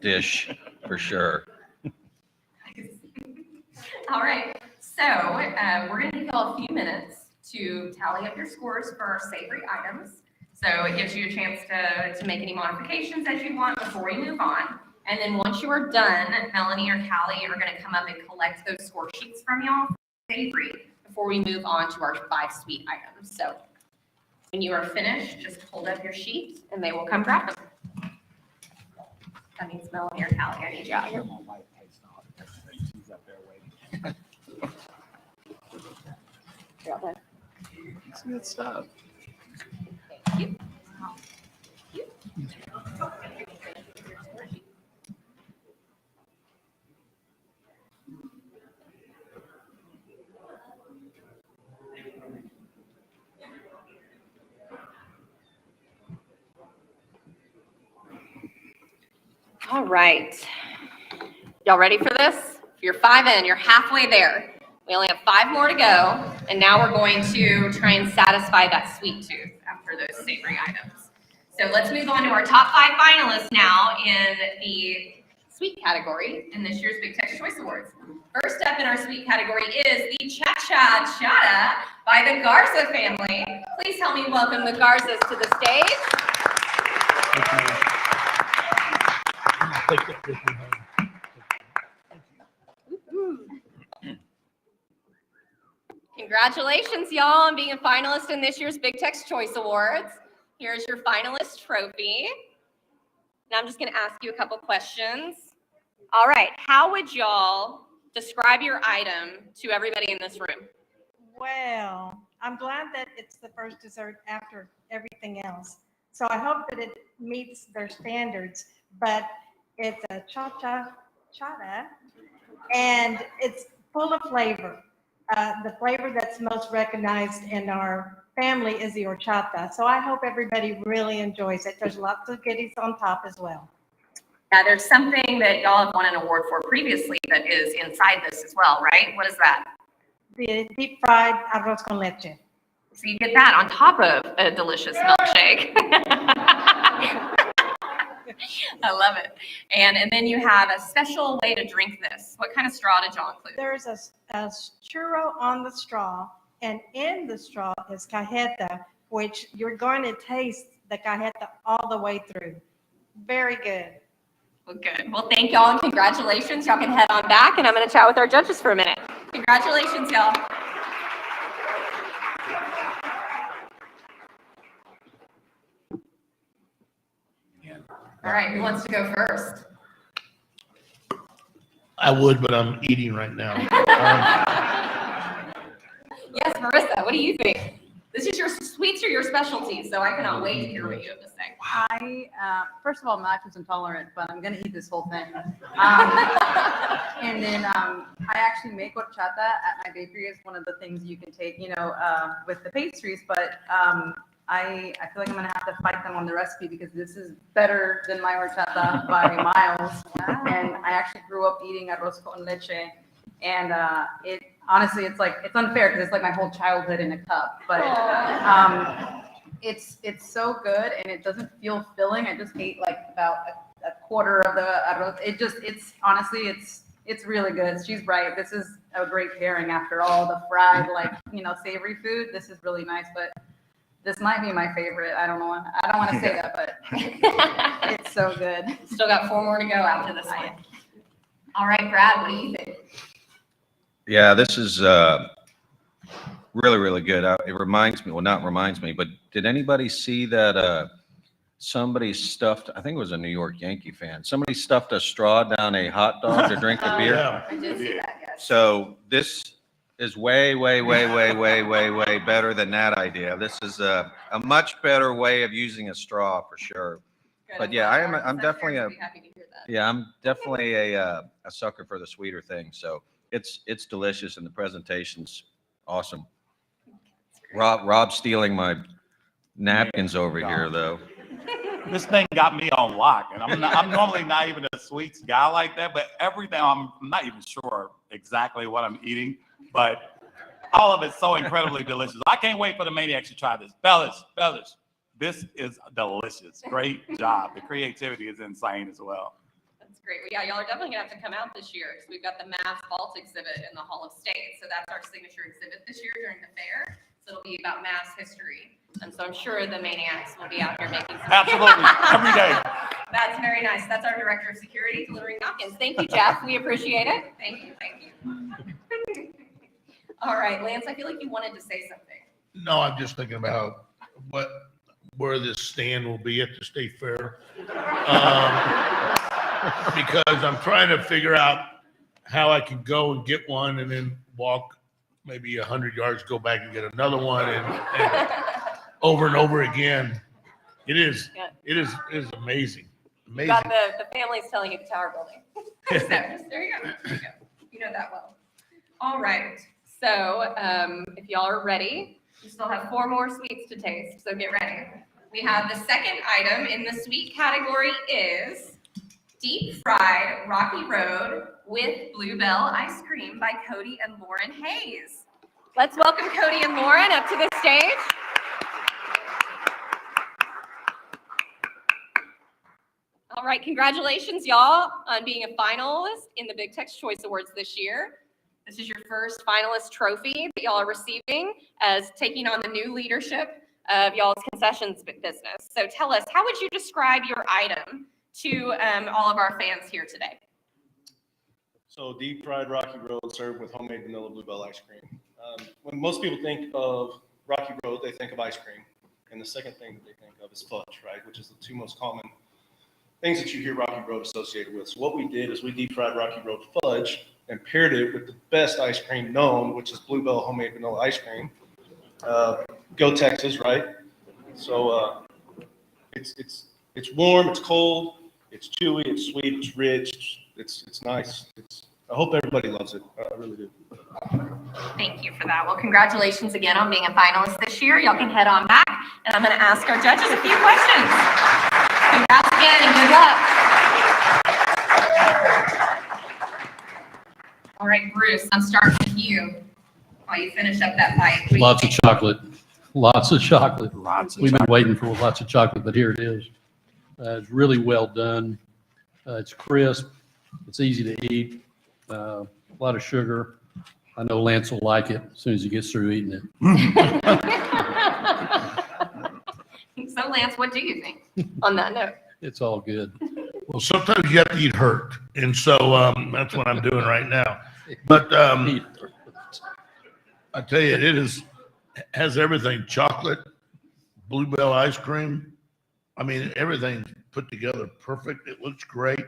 Speaker 6: dish for sure.
Speaker 4: All right. So we're going to give you all a few minutes to tally up your scores for our savory items. So it gives you a chance to make any modifications as you want before we move on. And then once you are done, Melanie or Callie are going to come up and collect those score sheets from y'all for savory before we move on to our 5 sweet items. So When you are finished, just hold up your sheet and they will come grab them. That means Melanie or Callie, I need you out here.
Speaker 5: She's up there waiting.
Speaker 4: You're out there.
Speaker 5: It's good stuff.
Speaker 4: Thank you. All right. Y'all ready for this? If you're 5 in, you're halfway there. We only have 5 more to go, and now we're going to try and satisfy that sweet tooth after those savory items. So let's move on to our top 5 finalists now in the sweet category in this year's Big Tex Choice Awards. First up in our sweet category is the Cha-Cha-Chata by the Garza family. Please help me welcome the Garzas to the stage. Congratulations, y'all, on being a finalist in this year's Big Tex Choice Awards. Here's your finalist trophy. Now I'm just going to ask you a couple questions. All right, how would y'all describe your item to everybody in this room?
Speaker 15: Well, I'm glad that it's the first dessert after everything else. So I hope that it meets their standards, but it's a cha-cha-chata, and it's full of flavor. The flavor that's most recognized in our family is the horchata. So I hope everybody really enjoys it. There's lots of goodies on top as well.
Speaker 4: Yeah, there's something that y'all have won an award for previously that is inside this as well, right? What is that?
Speaker 15: The deep fried arroz con leche.
Speaker 4: So you get that on top of a delicious milkshake. I love it. And then you have a special way to drink this. What kind of straw did y'all include?
Speaker 15: There's a churro on the straw, and in the straw is cajeta, which you're going to taste the cajeta all the way through. Very good.
Speaker 4: Well, good. Well, thank y'all and congratulations. Y'all can head on back, and I'm going to chat with our judges for a minute. Congratulations, y'all. All right, who wants to go first?
Speaker 12: I would, but I'm eating right now.
Speaker 4: Yes, Marissa, what do you think? This is your sweets or your specialty, so I cannot wait to hear what you have to say.
Speaker 8: First of all, I'm lactose intolerant, but I'm gonna eat this whole thing. And then I actually make horchata at my bakery. It's one of the things you can take, with the pastries. But I feel like I'm gonna have to fight them on the recipe because this is better than my horchata by miles. And I actually grew up eating arroz con leche, and it honestly, it's unfair because it's like my whole childhood in a cup. But it's so good and it doesn't feel filling. I just ate like about a quarter of the arroz. It's really good. She's right. This is a great pairing after all the fried, savory food. This is really nice, but this might be my favorite. I don't want to say that, but it's so good.
Speaker 4: Still got 4 more to go after this one. All right, Brad, what do you think?
Speaker 6: Yeah, this is really, really good. It reminds me, well, not reminds me, but did anybody see that somebody stuffed, I think it was a New York Yankee fan, somebody stuffed a straw down a hot dog to drink the beer?
Speaker 12: Yeah.
Speaker 4: I did see that, yes.
Speaker 6: So this is way better than that idea. This is a much better way of using a straw for sure.
Speaker 4: Good.
Speaker 6: But yeah, I'm definitely
Speaker 4: happy to hear that.
Speaker 6: yeah, I'm definitely a sucker for the sweeter thing. So it's delicious and the presentation's awesome. Rob stealing my napkins over here though.
Speaker 5: This thing got me on lock, and I'm normally not even a sweets guy like that, but everything, I'm not even sure exactly what I'm eating, but all of it's so incredibly delicious. I can't wait for the maniacs to try this. Fellas, this is delicious. Great job. The creativity is insane as well.
Speaker 4: That's great. Well, yeah, y'all are definitely gonna have to come out this year because we've got the Mass Vault exhibit in the Hall of State. So that's our signature exhibit this year during the fair. So it'll be about Mass history. And so I'm sure the maniacs will be out here making some.
Speaker 5: Absolutely, every day.
Speaker 4: That's very nice. That's our director of security delivering napkins. Thank you, Jeff. We appreciate it. Thank you. All right, Lance, I feel like you wanted to say something.
Speaker 12: No, I'm just thinking about where this stand will be at the state fair. Because I'm trying to figure out how I can go and get one and then walk maybe 100 yards, go back and get another one and over and over again. It is amazing.
Speaker 4: You got the family's telling you the tower building. So, there you go. You know that well. All right. So if y'all are ready, we still have 4 more sweets to taste. So get ready. We have the second item in the sweet category is deep fried Rocky Road with Bluebell ice cream by Cody and Lauren Hayes. Let's welcome Cody and Lauren up to the stage. All right, congratulations, y'all, on being a finalist in the Big Tex Choice Awards this year. This is your first finalist trophy that y'all are receiving as taking on the new leadership of y'all's concessions business. So tell us, how would you describe your item to all of our fans here today?
Speaker 16: So deep fried Rocky Road served with homemade vanilla bluebell ice cream. When most people think of Rocky Road, they think of ice cream. And the second thing that they think of is fudge, right? Which is the 2 most common things that you hear Rocky Road associated with. So what we did is we deep fried Rocky Road fudge and paired it with the best ice cream known, which is Bluebell homemade vanilla ice cream. Go Texas, right? So it's warm, it's cold, it's chewy, it's sweet, it's rich, it's nice. I hope everybody loves it. I really do.
Speaker 4: Thank you for that. Well, congratulations again on being a finalist this year. Y'all can head on back, and I'm going to ask our judges a few questions. Congrats again, and good luck. All right, Bruce, I'm starting with you while you finish up that bite.
Speaker 13: Lots of chocolate. Lots of chocolate. We've been
Speaker 5: chocolate.
Speaker 13: waiting for lots of chocolate, but here it is. It's really well done. It's crisp. It's easy to eat. A lot of sugar. I know Lance will like it as soon as he gets through eating it.
Speaker 4: So, Lance, what do you think on that note?
Speaker 13: It's all good.
Speaker 12: Well, sometimes you have to eat hurt. And so that's what I'm doing right now. But I tell you, has everything: chocolate, bluebell ice cream. I mean, everything's put together perfect. It looks great.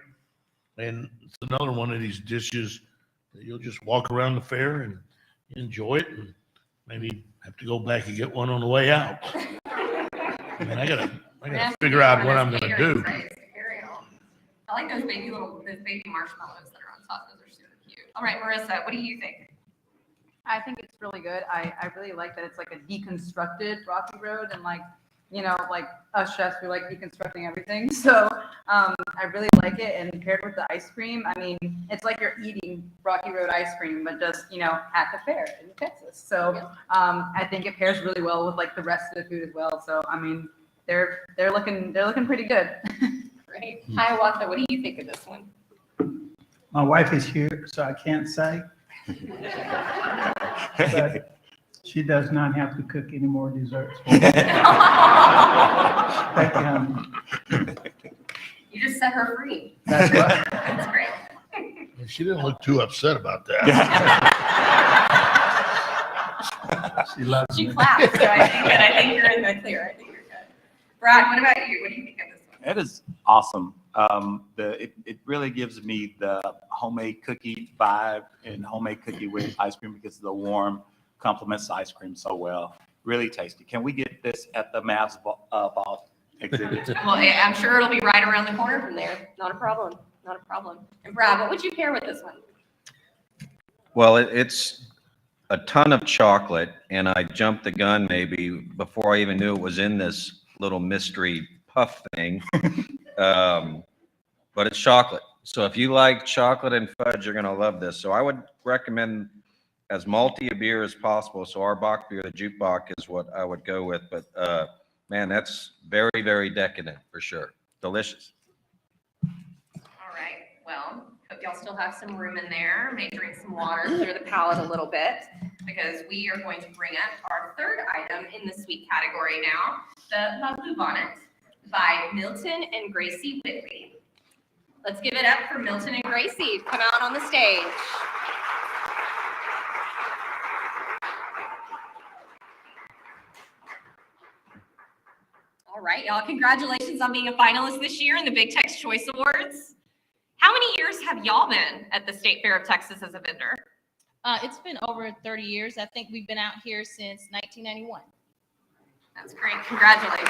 Speaker 12: And it's another one of these dishes that you'll just walk around the fair and enjoy it, and maybe have to go back and get one on the way out. I mean, I gotta figure out what I'm gonna do.
Speaker 4: I like those baby marshmallows that are on top. Those are super cute. All right, Marissa, what do you think?
Speaker 8: I think it's really good. I really like that it's like a deconstructed Rocky Road, and like, you know, like us chefs, we like deconstructing everything. So I really like it, and paired with the ice cream, I mean, it's like you're eating Rocky Road ice cream, but just, you know, at the fair in Texas. So I think it pairs really well with like the rest of the food as well. So I mean, they're looking pretty good.
Speaker 4: Great. Hiawatha, what do you think of this one?
Speaker 10: My wife is here, so I can't say. But she does not have to cook any more desserts. Thank you, honey.
Speaker 4: You just set her free.
Speaker 10: That's right.
Speaker 4: That's great.
Speaker 12: She didn't look too upset about that.
Speaker 10: She loves
Speaker 4: She
Speaker 10: me.
Speaker 4: clapped, so I think you're in the clear. I think you're good. Brad, what about you? What do you think of this one?
Speaker 5: It is awesome. It really gives me the homemade cookie vibe and homemade cookie with ice cream because the warm complements the ice cream so well. Really tasty. Can we get this at the Mavs ball exhibit?
Speaker 4: Well, I'm sure it'll be right around the corner from there. Not a problem. Not a problem. And Brad, what would you pair with this one?
Speaker 6: Well, it's a ton of chocolate, and I jumped the gun maybe before I even knew it was in this little mystery puff thing. But it's chocolate. So if you like chocolate and fudge, you're going to love this. So I would recommend as malty a beer as possible. So our Bach beer, the Jute Bach, is what I would go with. But man, that's very, very decadent for sure. Delicious.
Speaker 4: All right. Well, hope y'all still have some room in there. May drink some water, clear the palate a little bit, because we are going to bring up our third item in the sweet category now, the La Blue Bonnet by Milton and Gracie Whitley. Let's give it up for Milton and Gracie. Come out on the stage. All right, y'all. Congratulations on being a finalist this year in the Big Tex Choice Awards. How many years have y'all been at the State Fair of Texas as a vendor?
Speaker 17: It's been over 30 years. I think we've been out here since 1991.
Speaker 4: That's great. Congratulations.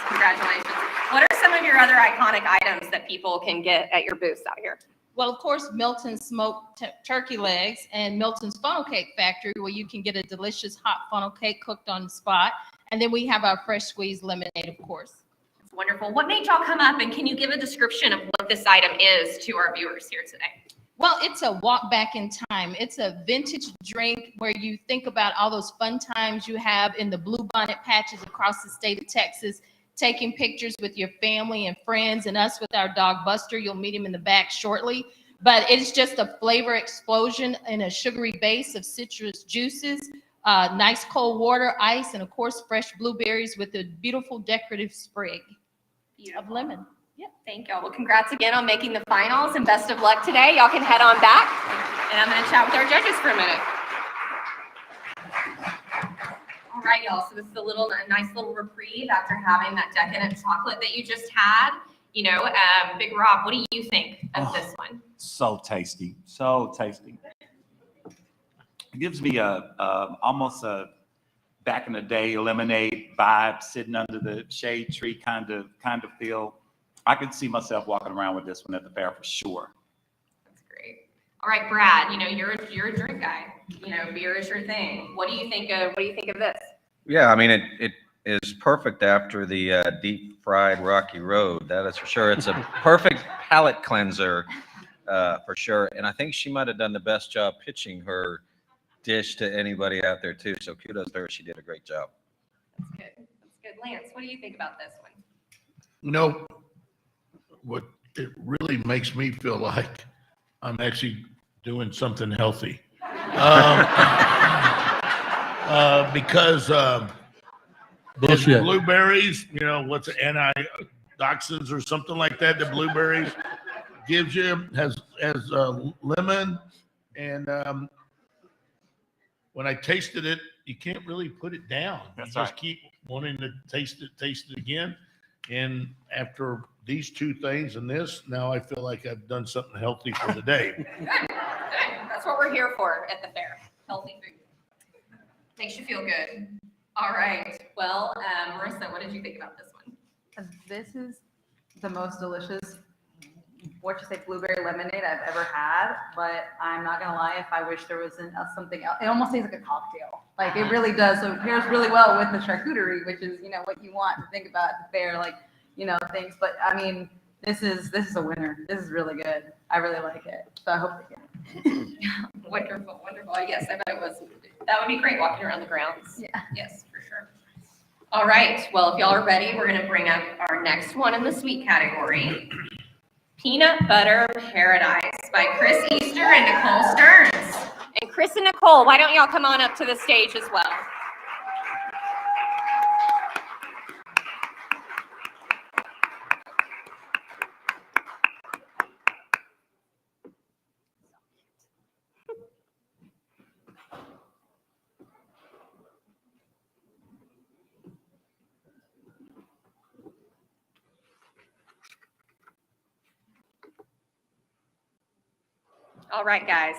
Speaker 4: Congratulations. What are some of your other iconic items that people can get at your booths out here?
Speaker 17: Well, of course, Milton's smoked turkey legs and Milton's funnel cake factory, where you can get a delicious hot funnel cake cooked on the spot. And then we have our fresh squeezed lemonade, of course.
Speaker 4: That's wonderful. What made y'all come up, and can you give a description of what this item is to our viewers here today?
Speaker 17: Well, it's a walk back in time. It's a vintage drink where you think about all those fun times you have in the bluebonnet patches across the state of Texas, taking pictures with your family and friends, and us with our dog Buster. You'll meet him in the back shortly. But it's just a flavor explosion in a sugary base of citrus juices, nice cold water, ice, and of course, fresh blueberries with a beautiful decorative sprig of lemon.
Speaker 4: Yep. Thank y'all. Well, congrats again on making the finals, and best of luck today. Y'all can head on back, and I'm going to chat with our judges for a minute. All right, y'all. So this is a nice little reprieve after having that decadent chocolate that you just had. You know, Big Rob, what do you think of this one?
Speaker 5: So tasty, so tasty. It gives me almost a back in the day lemonade vibe, sitting under the shade tree kind of feel. I could see myself walking around with this one at the fair for sure.
Speaker 4: That's great. All right, Brad, you know, you're a drink guy. You know, beer is your thing. What do you think of this?
Speaker 6: Yeah, I mean, it is perfect after the deep fried Rocky Road. That is for sure. It's a perfect palate cleanser for sure. And I think she might have done the best job pitching her dish to anybody out there too. So kudos to her. She did a great job.
Speaker 4: That's good. That's good. Lance, what do you think about this one?
Speaker 12: You know, what it really makes me feel like I'm actually doing something healthy. Because those blueberries, you know, what's antioxidants or something like that, the blueberries gives you, has lemon. And when I tasted it, you can't really put it down. You just keep wanting to taste it again. And after these two things and this, now I feel like I've done something healthy for the day.
Speaker 4: Good. That's what we're here for at the fair. Healthy food. Makes you feel good. All right. Well, Marissa, what did you think about this one?
Speaker 8: This is the most delicious, blueberry lemonade I've ever had, but I'm not gonna lie, if I wish there was something else. It almost tastes like a cocktail. Like it really does. So it pairs really well with the charcuterie, which is, you know, what you want to think about at the fair, like, you know, things. But I mean, this is a winner. This is really good. I really like it. So I hope they get it.
Speaker 4: Wonderful, wonderful. Yes, I bet it was. That would be great walking around the grounds.
Speaker 8: Yeah.
Speaker 4: Yes, for sure. All right. Well, if y'all are ready, we're going to bring up our next one in the sweet category. Peanut Butter Paradise by Chris Easter and Nicole Stearns. And Chris and Nicole, why don't y'all come on up to the stage as well? All right, guys.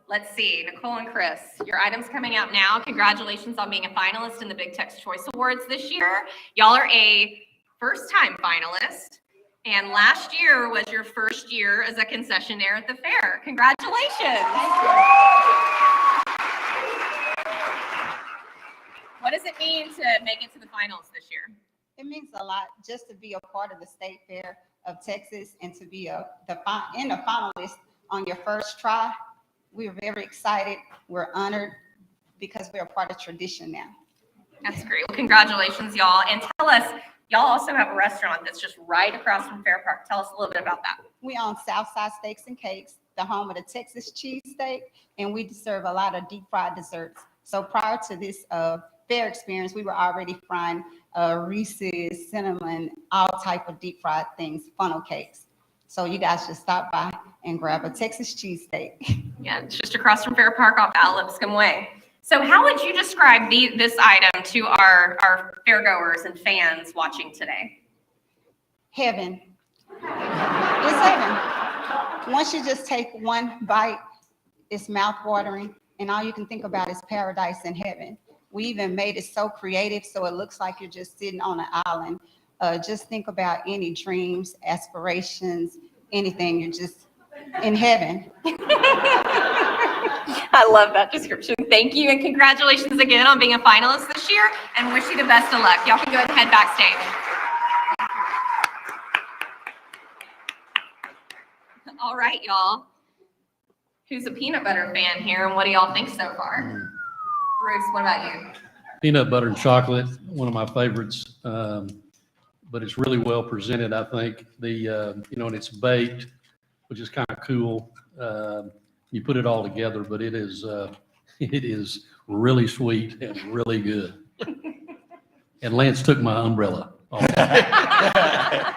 Speaker 4: Let's see. Nicole and Chris, your item's coming out now. Congratulations on being a finalist in the Big Tex Choice Awards this year. Y'all are a first-time finalist, and last year was your first year as a concessionaire at the fair. Congratulations. What does it mean to make it to the finals this year?
Speaker 18: It means a lot just to be a part of the State Fair of Texas and to be in the finalist on your first try. We're very excited. We're honored because we're a part of tradition now.
Speaker 4: That's great. Well, congratulations, y'all. And tell us, y'all also have a restaurant that's just right across from Fair Park. Tell us a little bit about that.
Speaker 18: We own Southside Steaks and Cakes, the home of the Texas cheesesteak, and we serve a lot of deep fried desserts. So prior to this fair experience, we were already frying Reese's, cinnamon, all type of deep fried things, funnel cakes. So you guys just stop by and grab a Texas cheesesteak.
Speaker 4: Yeah, it's just across from Fair Park off Lipscomb Way. So how would you describe this item to our fairgoers and fans watching today?
Speaker 18: Heaven. It's heaven. Once you just take one bite, it's mouth-watering, and all you can think about is paradise and heaven. We even made it so creative so it looks like you're just sitting on an island. Just think about any dreams, aspirations, anything. You're just in heaven.
Speaker 4: I love that description. Thank you, and congratulations again on being a finalist this year, and wish you the best of luck. Y'all can go ahead and head backstage. All right, y'all. Who's a peanut butter fan here, and what do y'all think so far? Bruce, what about you?
Speaker 13: Peanut butter and chocolate, one of my favorites, but it's really well presented, I think. And it's baked, which is kind of cool. You put it all together, but it is really sweet and really good. And Lance took my umbrella.
Speaker 4: Is that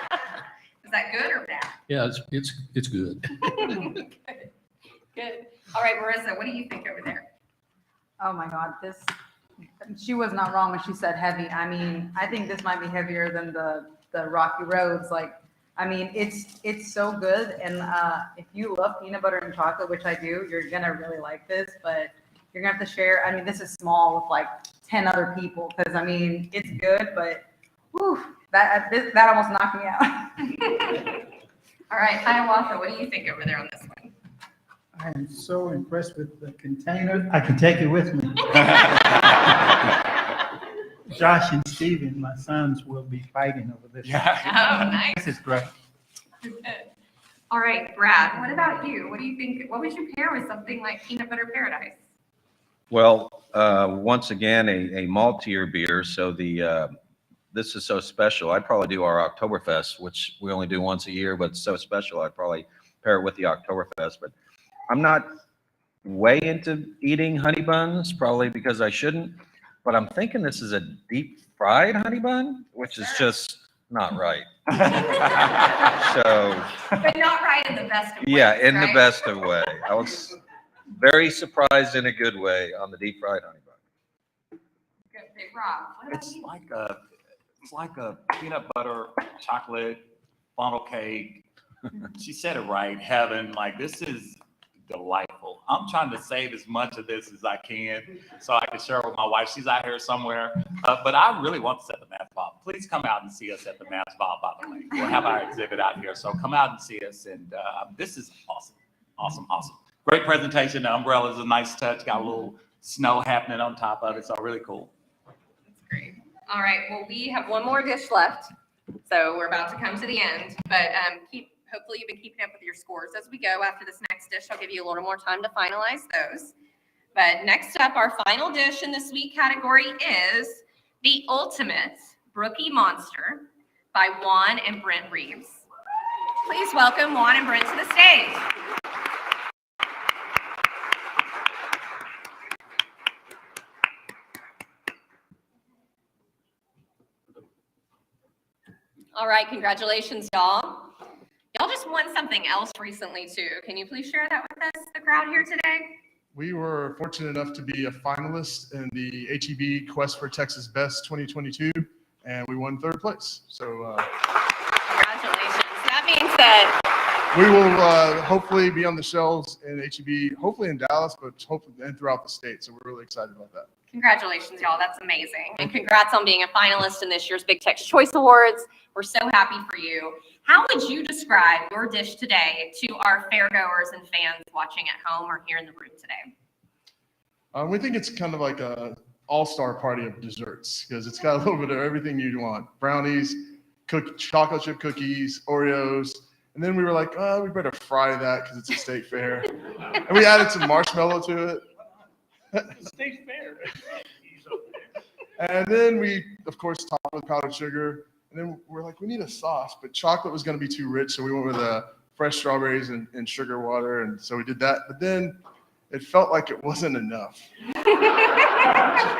Speaker 4: good or bad?
Speaker 13: Yeah, it's good.
Speaker 4: Good. All right, Marissa, what do you think over there?
Speaker 8: Oh my God, she was not wrong when she said heavy. I mean, I think this might be heavier than the Rocky Roads. It's so good. And if you love peanut butter and chocolate, which I do, you're gonna really like this, but you're gonna have to share. I mean, this is small with like 10 other people, because I mean, it's good, but whew, that almost knocked me out.
Speaker 4: All right, Hiawatha, what do you think over there on this one?
Speaker 10: I am so impressed with the container. I can take it with me. Josh and Steven, my sons, will be fighting over this.
Speaker 4: Yeah. Oh, nice.
Speaker 10: This is great.
Speaker 4: Good. All right, Brad, what about you? What do you think? What would you pair with something like peanut butter paradise?
Speaker 6: Well, once again, a maltier beer. So this is so special. I'd probably do our Oktoberfest, which we only do once a year, but it's so special. I'd probably pair it with the Oktoberfest. But I'm not way into eating honey buns, probably because I shouldn't. But I'm thinking this is a deep fried honey bun, which is just not right. So,
Speaker 4: But not right in the best of ways.
Speaker 6: yeah, in the
Speaker 4: right?
Speaker 6: best of way. I was very surprised in a good way on the deep fried honey bun.
Speaker 4: Good. Big Rob, what about
Speaker 5: It's
Speaker 4: you?
Speaker 5: like a peanut butter chocolate funnel cake. She said it right, heaven. Like, this is delightful. I'm trying to save as much of this as I can so I can share it with my wife. She's out here somewhere. But I really want to set the Math Ball. Please come out and see us at the Math Ball, by the way. We'll have our exhibit out here. So come out and see us. And this is awesome. Awesome, awesome. Great presentation. The umbrella is a nice touch. Got a little snow happening on top of it. So really cool.
Speaker 4: That's great. All right, well, we have one more dish left. So we're about to come to the end. But hopefully you've been keeping up with your scores as we go. After this next dish, I'll give you a little more time to finalize those. But next up, our final dish in the sweet category is the Ultimate Brookie Monster by Juan and Brent Reeves. Please welcome Juan and Brent to the stage. All right, congratulations, y'all. Y'all just won something else recently, too. Can you please share that with us, the crowd here today?
Speaker 16: We were fortunate enough to be a finalist in the HEB Quest for Texas Best 2022, and we won 3rd place. So
Speaker 4: Congratulations. That means that
Speaker 16: we will hopefully be on the shelves in HEB, hopefully in Dallas, but hopefully and throughout the state. So we're really excited about that.
Speaker 4: congratulations, y'all. That's amazing. And congrats on being a finalist in this year's Big Tex Choice Awards. We're so happy for you. How would you describe your dish today to our fairgoers and fans watching at home or here in the room today?
Speaker 16: We think it's kind of like a all-star party of desserts because it's got a little bit of everything you'd want. Brownies, chocolate chip cookies, Oreos. And then we were like, oh, we better fry that because it's a state fair. And we added some marshmallow to it.
Speaker 11: State fair.
Speaker 16: And then we, of course, topped with powdered sugar. And then we're like, we need a sauce, but chocolate was going to be too rich. So we went with fresh strawberries and sugar water. And so we did that. But then it felt like it wasn't enough.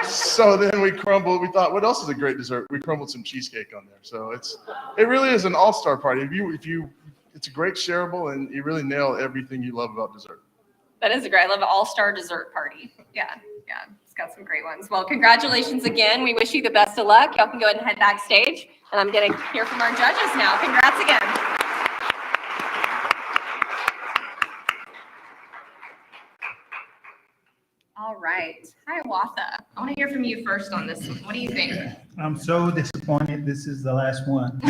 Speaker 16: So then we crumbled. We thought, what else is a great dessert? We crumbled some cheesecake on there. So it really is an all-star party. It's a great shareable, and you really nail everything you love about dessert.
Speaker 4: That is great. I love an all-star dessert party. Yeah. got some great ones. Well, congratulations again. We wish you the best of luck. Y'all can go ahead and head backstage. And I'm going to hear from our judges now. Congrats again. All right. Hiawatha, I want to hear from you first on this one. What do you think?
Speaker 10: I'm so disappointed. This is the last one.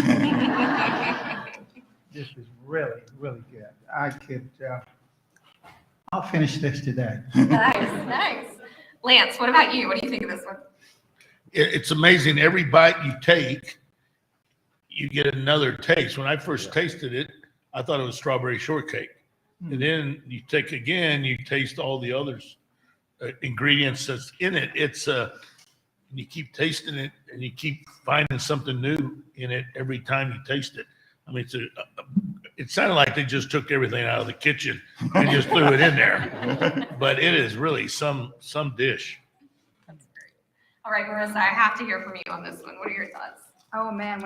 Speaker 10: This is really, really good. I'll finish this today.
Speaker 4: Nice. Lance, what about you? What do you think of this one?
Speaker 12: It's amazing. Every bite you take, you get another taste. When I first tasted it, I thought it was strawberry shortcake. And then you take again, you taste all the others. Ingredients that's in it. It's you keep tasting it and you keep finding something new in it every time you taste it. I mean, it sounded like they just took everything out of the kitchen and just threw it in there, but it is really some dish.
Speaker 4: That's great. All right, Marissa, I have to hear from you on this one. What are your thoughts?
Speaker 8: Oh man,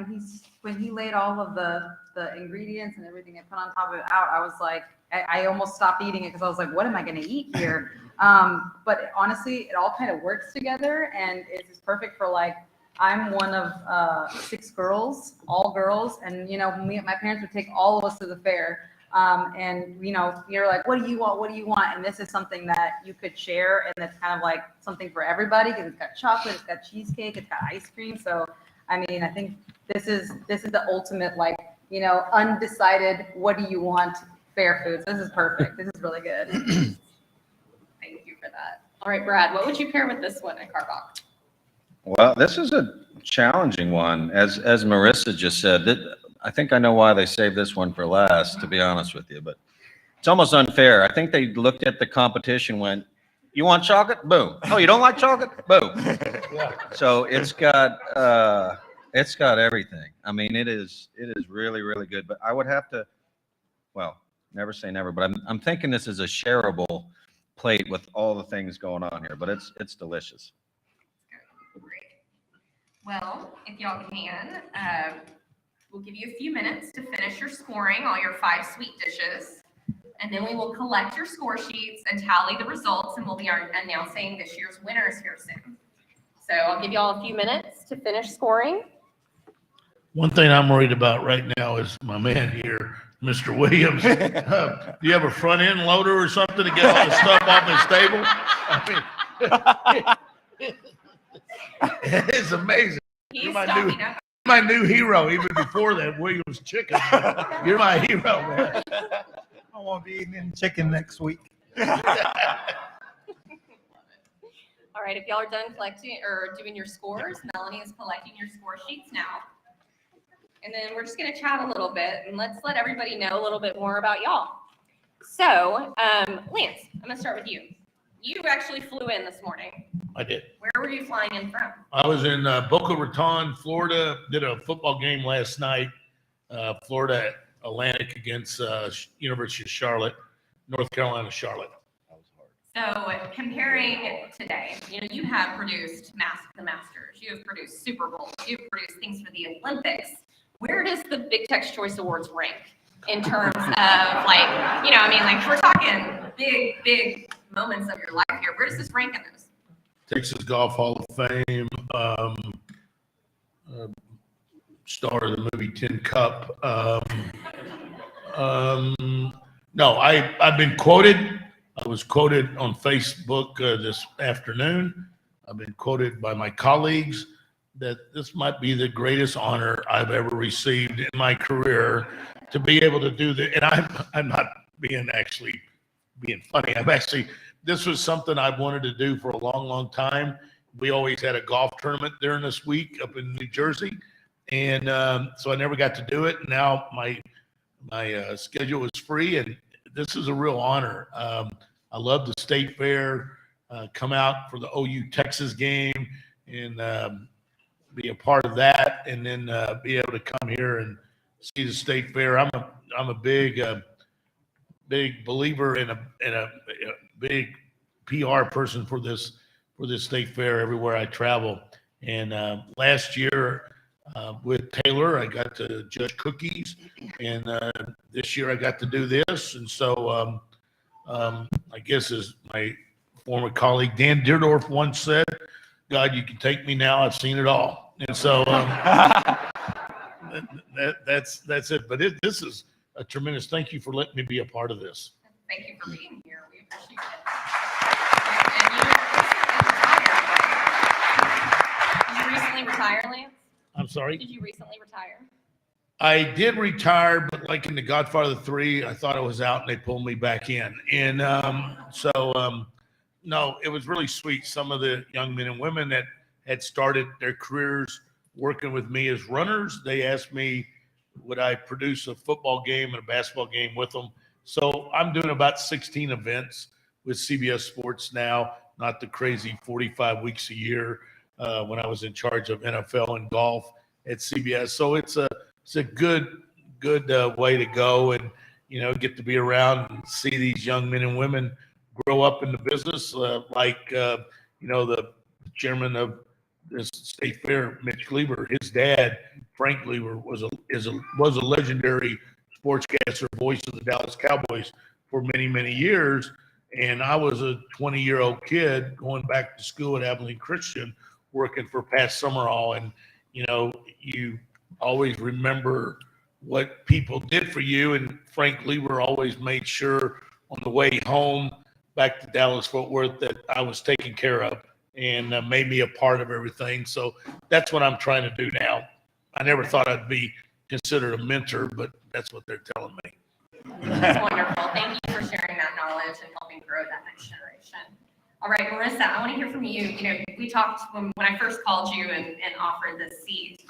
Speaker 8: when he laid all of the ingredients and everything I put on top of it out, I was like, I almost stopped eating it because I was like, what am I going to eat here? But honestly, it all kind of works together, and it's perfect for like, I'm one of 6 girls, all girls, and my parents would take all of us to the fair, and you're like, what do you want? What do you want? And this is something that you could share, and it's kind of like something for everybody because it's got chocolate, it's got cheesecake, it's got ice cream. So I mean, I think this is the ultimate undecided. What do you want? Fair foods. This is perfect. This is really good.
Speaker 4: Thank you for that. All right, Brad, what would you pair with this one at Carbach?
Speaker 6: Well, this is a challenging one. As Marissa just said, I think I know why they saved this one for last, to be honest with you, but it's almost unfair. I think they looked at the competition, went, you want chocolate? Boom. Oh, you don't like chocolate? Boom.
Speaker 12: Yeah.
Speaker 6: So it's got everything. I mean, it is really, really good, but I would have to, well, never say never, but I'm thinking this is a shareable plate with all the things going on here, but it's delicious.
Speaker 4: Great. Well, if y'all can, we'll give you a few minutes to finish your scoring, all your 5 sweet dishes, and then we will collect your score sheets and tally the results, and we'll be announcing this year's winners here soon. So I'll give y'all a few minutes to finish scoring.
Speaker 12: One thing I'm worried about right now is my man here, Mr. Williams. Do you have a front end loader or something to get all the stuff off his table? I mean, it's amazing.
Speaker 4: He's
Speaker 12: my new hero. Even before that, Williams Chicken. You're my hero, man.
Speaker 10: I won't be eating chicken next week.
Speaker 4: All right, if y'all are done collecting or doing your scores, Melanie is collecting your score sheets now. And then we're just going to chat a little bit, and let's let everybody know a little bit more about y'all. So, Lance, I'm going to start with you. You actually flew in this morning.
Speaker 12: I did.
Speaker 4: Where were you flying in from?
Speaker 12: I was in Boca Raton, Florida. Did a football game last night. Florida Atlantic against University of Charlotte, North Carolina, Charlotte.
Speaker 4: So comparing today, you have produced the Masters, you have produced Super Bowls, you've produced things for the Olympics. Where does the Big Tex Choice Awards rank in terms of if we're talking big moments of your life here, where does this rank in those?
Speaker 12: Texas Golf Hall of Fame, star of the movie Tin Cup. No, I've been quoted. I was quoted on Facebook this afternoon. I've been quoted by my colleagues that this might be the greatest honor I've ever received in my career to be able to do that. And I'm not being funny. This was something I've wanted to do for a long, long time. We always had a golf tournament during this week up in New Jersey. And so I never got to do it. Now my schedule is free, and this is a real honor. I love the state fair, come out for the OU Texas game and be a part of that, and then be able to come here and see the state fair. I'm a big believer in a big PR person for this state fair everywhere I travel. And last year with Taylor, I got to judge cookies, and this year I got to do this, and so I guess is my former colleague Dan Deerdorf once said, God, you can take me now. I've seen it all. And so that's it. But this is a tremendous, thank you for letting me be a part of this.
Speaker 4: Thank you for being here. We appreciate it. And you recently retired, Lance?
Speaker 12: I'm sorry?
Speaker 4: Did you recently retire?
Speaker 12: I did retire, but like in The Godfather 3, I thought I was out and they pulled me back in. And no, it was really sweet. Some of the young men and women that had started their careers working with me as runners, they asked me, would I produce a football game and a basketball game with them? So I'm doing about 16 events with CBS Sports now, not the crazy 45 weeks a year when I was in charge of NFL and golf at CBS. So it's a good way to go and, you know, get to be around and see these young men and women grow up in the business. You know, the chairman of the State Fair, Mitch Kleber, his dad, Frank Kleber, was a legendary sportscaster, voice of the Dallas Cowboys for many, many years. And I was a 20-year-old kid going back to school at Abilene Christian, working for Pat Summerall. And, you know, you always remember what people did for you. And Frank Kleber always made sure on the way home back to Dallas-Fort Worth that I was taken care of and made me a part of everything. So that's what I'm trying to do now. I never thought I'd be considered a mentor, but that's what they're telling me.
Speaker 4: That's wonderful. Thank you for sharing that knowledge and helping grow that next generation. All right, Marissa, I want to hear from you. You know, we talked when I first called you and offered this seat.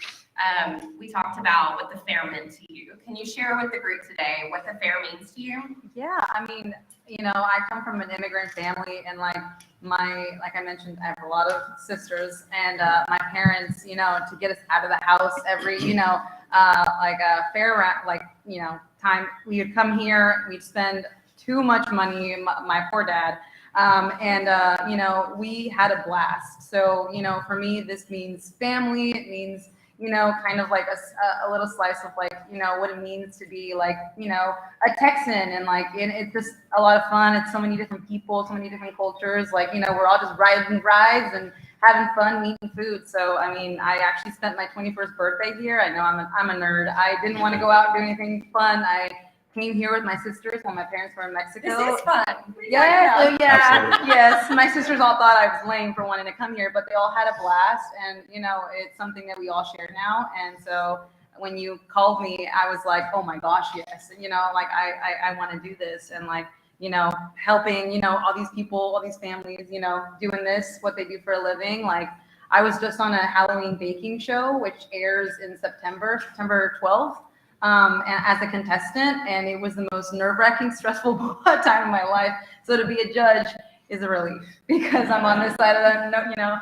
Speaker 4: We talked about what the fair meant to you. Can you share with the group today what the fair means to you?
Speaker 8: Yeah, I mean, you know, I come from an immigrant family, and like I mentioned, I have a lot of sisters, and my parents, you know, to get us out of the house every, you know, like a fair, like, you know, time we would come here, we'd spend too much money, my poor dad. You know, we had a blast. So, you know, for me, this means family. It means, you know, kind of like a little slice of like, you know, what it means to be like, you know, a Texan, and like, it's just a lot of fun. It's so many different people, so many different cultures. Like, you know, we're all just riding rides and having fun, eating food. So, I mean, I actually spent my 21st birthday here. I know I'm a nerd. I didn't want to go out and do anything fun. I came here with my sisters while my parents were in Mexico.
Speaker 4: This is fun.
Speaker 8: Yeah, yes. My sisters all thought I was lame for wanting to come here, but they all had a blast, and you know, it's something that we all share now. And so when you called me, I was like, oh my gosh, yes. You know, like I want to do this, and like, you know, helping, you know, all these people, all these families, you know, doing this, what they do for a living. Like, I was just on a Halloween baking show, which airs in September 12th. As a contestant, and it was the most nerve-wracking, stressful time of my life. So to be a judge is a relief because I'm on this side of that, you know.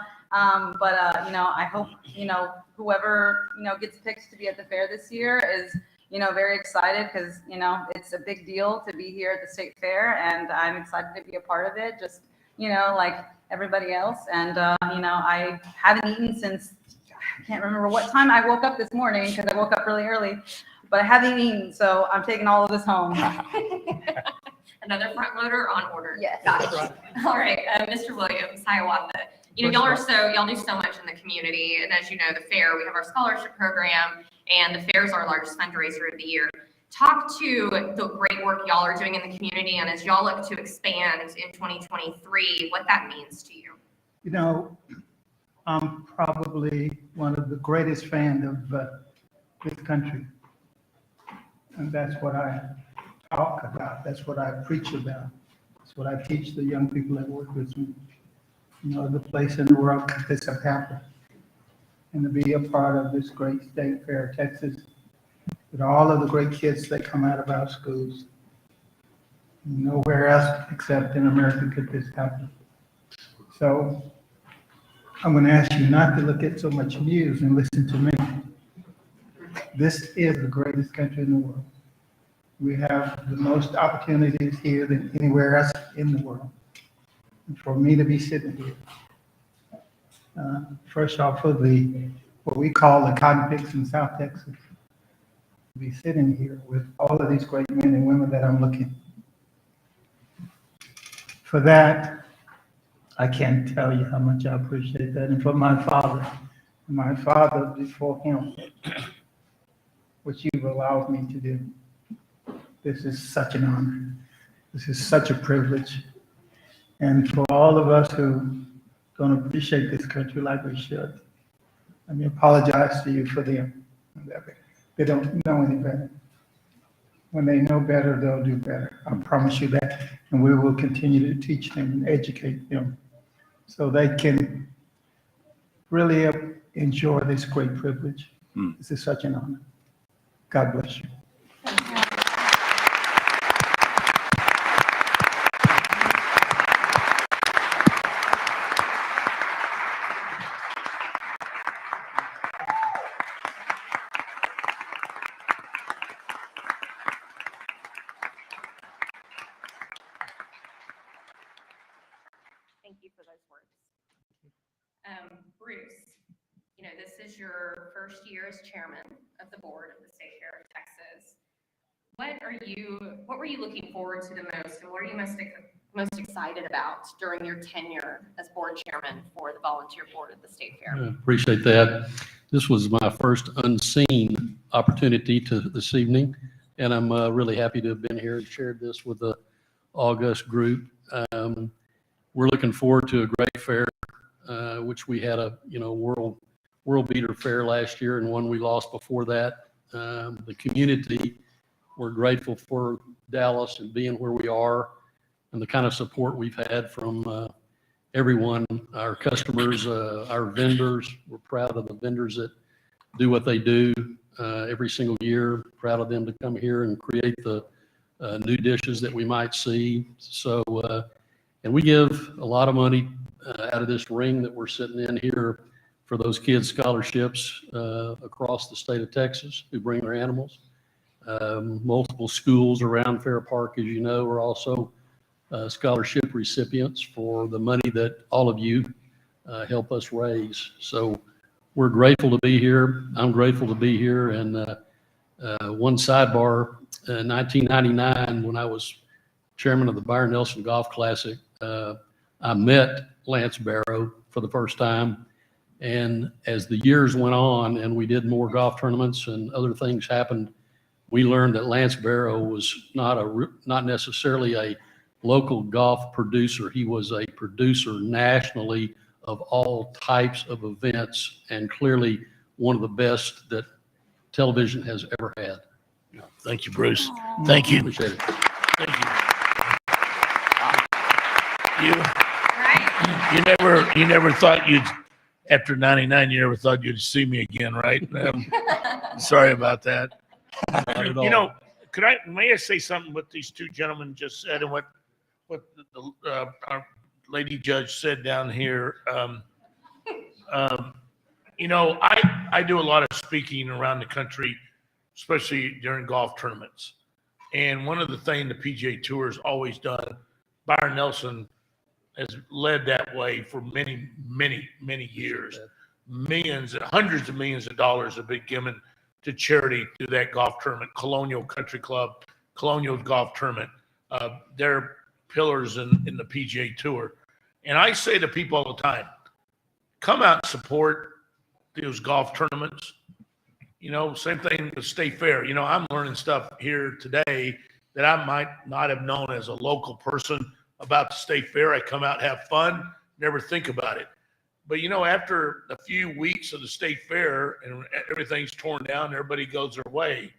Speaker 8: You know, I hope, you know, whoever, you know, gets picked to be at the fair this year is, you know, very excited because, you know, it's a big deal to be here at the state fair, and I'm excited to be a part of it. Just, you know, like everybody else. And you know, I haven't eaten since I can't remember what time I woke up this morning because I woke up really early. But I haven't eaten, so I'm taking all of this home.
Speaker 4: Another front loader on order.
Speaker 8: Yes.
Speaker 4: Gotcha. All right, Mr. Williams, Hiawatha. You know, y'all do so much in the community, and as you know, the fair, we have our scholarship program, and the fair is our largest fundraiser of the year. Talk to the great work y'all are doing in the community, and as y'all look to expand in 2023, what that means to you.
Speaker 10: You know, I'm probably one of the greatest fans of this country. And that's what I talk about. That's what I preach about. That's what I teach the young people that work with me. You know, the place in the world that this have happened. And to be a part of this great state fair, Texas, with all of the great kids that come out of our schools. Nowhere else except in America could this happen. So I'm going to ask you not to look at so much news and listen to me. This is the greatest country in the world. We have the most opportunities here than anywhere else in the world. And for me to be sitting here, first off of what we call the cotton picks in South Texas, to be sitting here with all of these great men and women that I'm looking. For that, I can't tell you how much I appreciate that. And for my father before him, what you've allowed me to do. This is such an honor. This is such a privilege. And for all of us who don't appreciate this country like we should, let me apologize to you for them. They don't know any better. When they know better, they'll do better. I promise you that. And we will continue to teach them and educate them so they can really enjoy this great privilege. This is such an honor. God bless you.
Speaker 4: Thank you for those words. Bruce, you know, this is your first year as chairman of the board of the State Fair of Texas. What were you looking forward to the most, and what are you most excited about during your tenure as board chairman for the volunteer board of the State Fair?
Speaker 13: I appreciate that. This was my first unseen opportunity to this evening, and I'm really happy to have been here and shared this with the August group. We're looking forward to a great fair, which we had a world beater fair last year and one we lost before that. The community, we're grateful for Dallas and being where we are and the kind of support we've had from everyone, our customers, our vendors. We're proud of the vendors that do what they do every single year. Proud of them to come here and create the new dishes that we might see. So, and we give a lot of money out of this ring that we're sitting in here for those kids' scholarships across the state of Texas who bring their animals. Multiple schools around Fair Park, as you know, are also scholarship recipients for the money that all of you help us raise. So we're grateful to be here. I'm grateful to be here. And one sidebar, in 1999, when I was chairman of the Byron Nelson Golf Classic, I met Lance Barrow for the first time. And as the years went on and we did more golf tournaments and other things happened, we learned that Lance Barrow was not necessarily a local golf producer. He was a producer nationally of all types of events, and clearly one of the best that television has ever had.
Speaker 12: Thank you, Bruce. Thank you.
Speaker 13: Appreciate it.
Speaker 12: Thank you. You never thought you'd, after 99, you never thought you'd see me again, right? Sorry about that. You know, may I say something what these two gentlemen just said and what our lady judge said down here? You know, I do a lot of speaking around the country, especially during golf tournaments. And one of the things the PGA Tour has always done, Byron Nelson has led that way for many, many, many years. Millions, hundreds of millions of dollars have been given to charity through that golf tournament. Colonial Country Club, Colonial Golf Tournament. They're pillars in the PGA Tour. And I say to people all the time, come out and support those golf tournaments. You know, same thing with State Fair. You know, I'm learning stuff here today that I might not have known as a local person about the State Fair. I come out, have fun, never think about it. But, you know, after a few weeks of the State Fair and everything's torn down, everybody goes their way,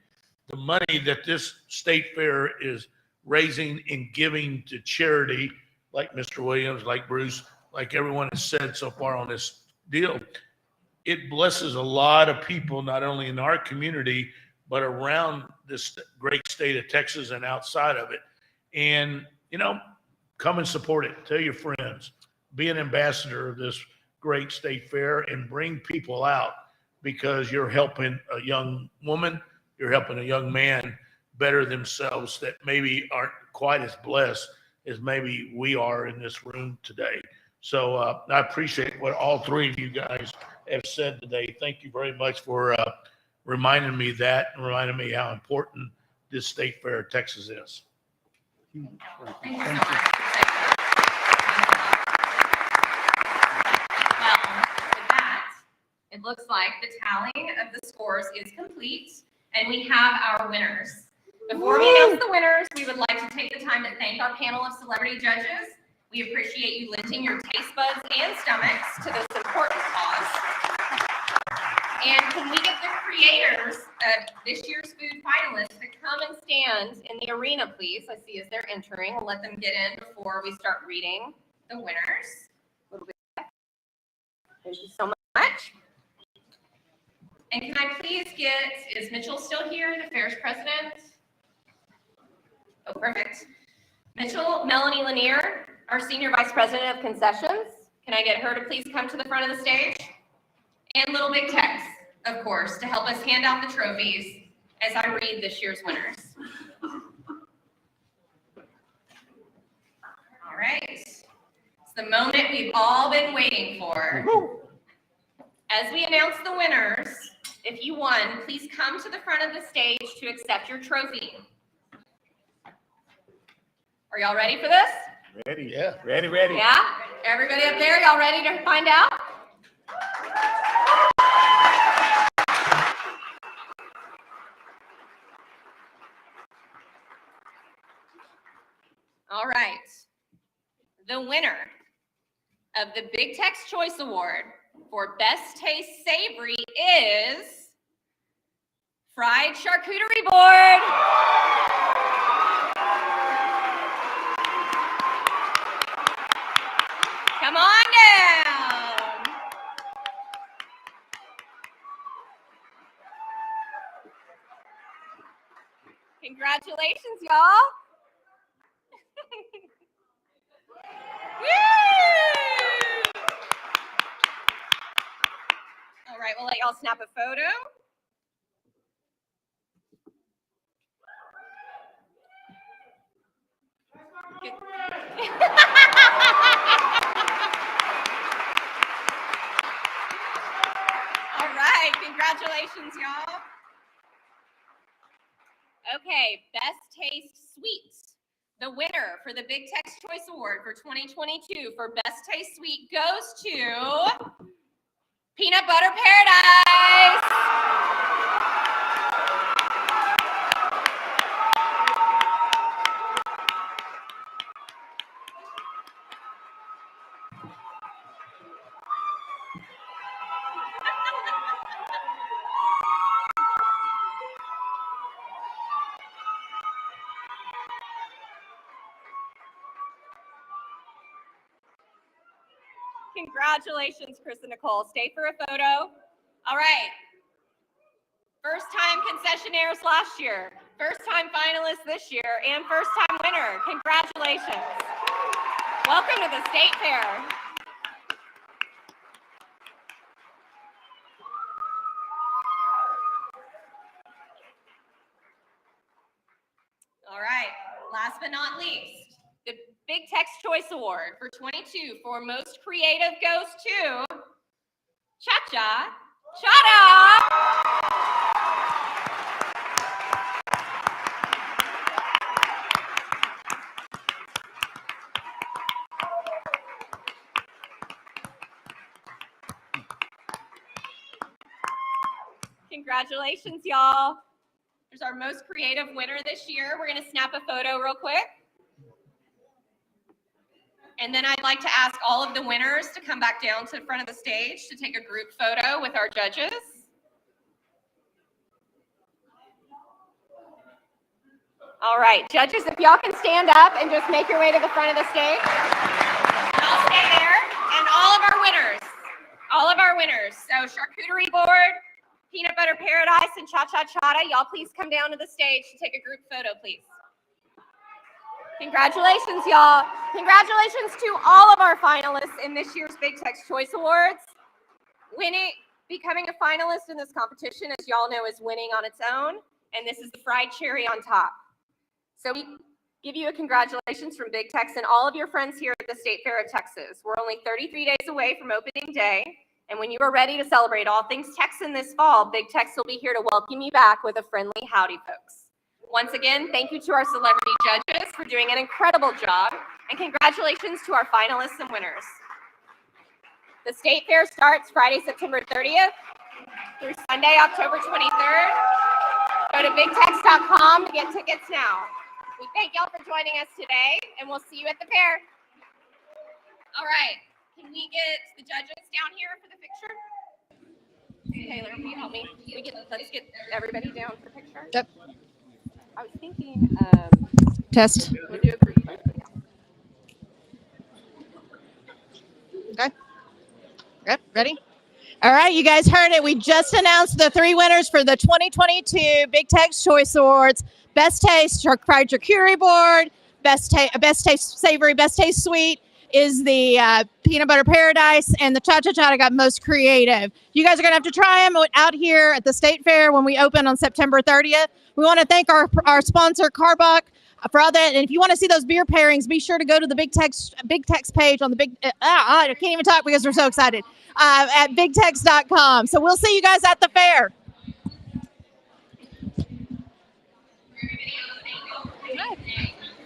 Speaker 12: the money that this State Fair is raising and giving to charity, like Mr. Williams, like Bruce, like everyone has said so far on this deal, it blesses a lot of people, not only in our community, but around this great state of Texas and outside of it. And, you know, come and support it. Tell your friends. Be an ambassador of this great state fair and bring people out, because you're helping a young woman, you're helping a young man better themselves that maybe aren't quite as blessed as maybe we are in this room today. So I appreciate what all three of you guys have said today. Thank you very much for reminding me that and reminding me how important this State Fair of Texas is.
Speaker 4: Thank you so much. looks like the tallying of the scores is complete, and we have our winners. Before we announce the winners, we would like to take the time to thank our panel of celebrity judges. We appreciate you lending your taste buds and stomachs to this important cause. And can we get the creators of this year's food finalists to come and stand in the arena, please? I see as they're entering. We'll let them get in before we start reading the winners. A little bit. Thank you so much. And can I please get, is Mitchell still here, the fair's president? Oh, perfect. Mitchell, Melanie Lanier, our senior vice president of concessions. Can I get her to please come to the front of the stage? And Little Big Tex, of course, to help us hand out the trophies as I read this year's winners. All right. It's the moment we've all been waiting for. As we announce the winners, if you won, please come to the front of the stage to accept your trophy. Are y'all ready for this?
Speaker 5: Ready, yeah. Ready.
Speaker 4: Yeah? Everybody up there, y'all ready to find out? All right. The winner of the Big Tex Choice Award for Best Taste Savory is Fried Charcuterie Board. Come on down. Congratulations, y'all. All right, we'll let y'all snap a photo. All right, congratulations, y'all. Okay, Best Taste Sweet. The winner for the Big Tex Choice Award for 2022 for Best Taste Sweet goes to Peanut Butter Paradise. Congratulations, Chris and Nicole. Stay for a photo. All right. First time concessionaires last year, first time finalists this year, and first time winner. Congratulations. Welcome to the State Fair. All right. Last but not least, the Big Tex Choice Award for 22 for Most Creative goes to Cha-Cha Chata. Congratulations, y'all. There's our most creative winner this year. We're going to snap a photo real quick. And then I'd like to ask all of the winners to come back down to the front of the stage to take a group photo with our judges. All right, judges, if y'all can stand up and just make your way to the front of the stage. I'll stay there. And all of our winners. So Charcuterie Board, Peanut Butter Paradise, and Cha-Cha Chata, y'all please come down to the stage to take a group photo, please. Congratulations, y'all. Congratulations to all of our finalists in this year's Big Tex Choice Awards. Becoming a finalist in this competition, as y'all know, is winning on its own, and this is the fried cherry on top. So we give you a congratulations from Big Tex and all of your friends here at the State Fair of Texas. We're only 33 days away from opening day, and when you are ready to celebrate all things Texan this fall, Big Tex will be here to welcome you back with a friendly howdy, folks. Once again, thank you to our celebrity judges for doing an incredible job, and congratulations to our finalists and winners. The State Fair starts Friday, September 30th through Sunday, October 23rd. Go to bigtex.com to get tickets now. We thank y'all for joining us today, and we'll see you at the fair. All right, can we get the judges down here for the picture? Taylor, will you help me? Let's get everybody down for the picture.
Speaker 19: Yep.
Speaker 4: I was thinking,
Speaker 19: Test.
Speaker 4: we'll do a group photo.
Speaker 19: Okay. Yep. Ready? All right, you guys heard it. We just announced the 3 winners for the 2022 Big Tex Choice Awards. Best Taste Fried Charcuterie Board. Best Taste Savory. Best Taste Sweet is the Peanut Butter Paradise, and the Cha-Cha-Cha got most creative. You guys are going to have to try them out here at the State Fair when we open on September 30th. We want to thank our sponsor, Carbuck, for all that. And if you want to see those beer pairings, be sure to go to the Big Tex page on the I can't even talk because we're so excited, at bigtex.com. So we'll see you guys at the fair.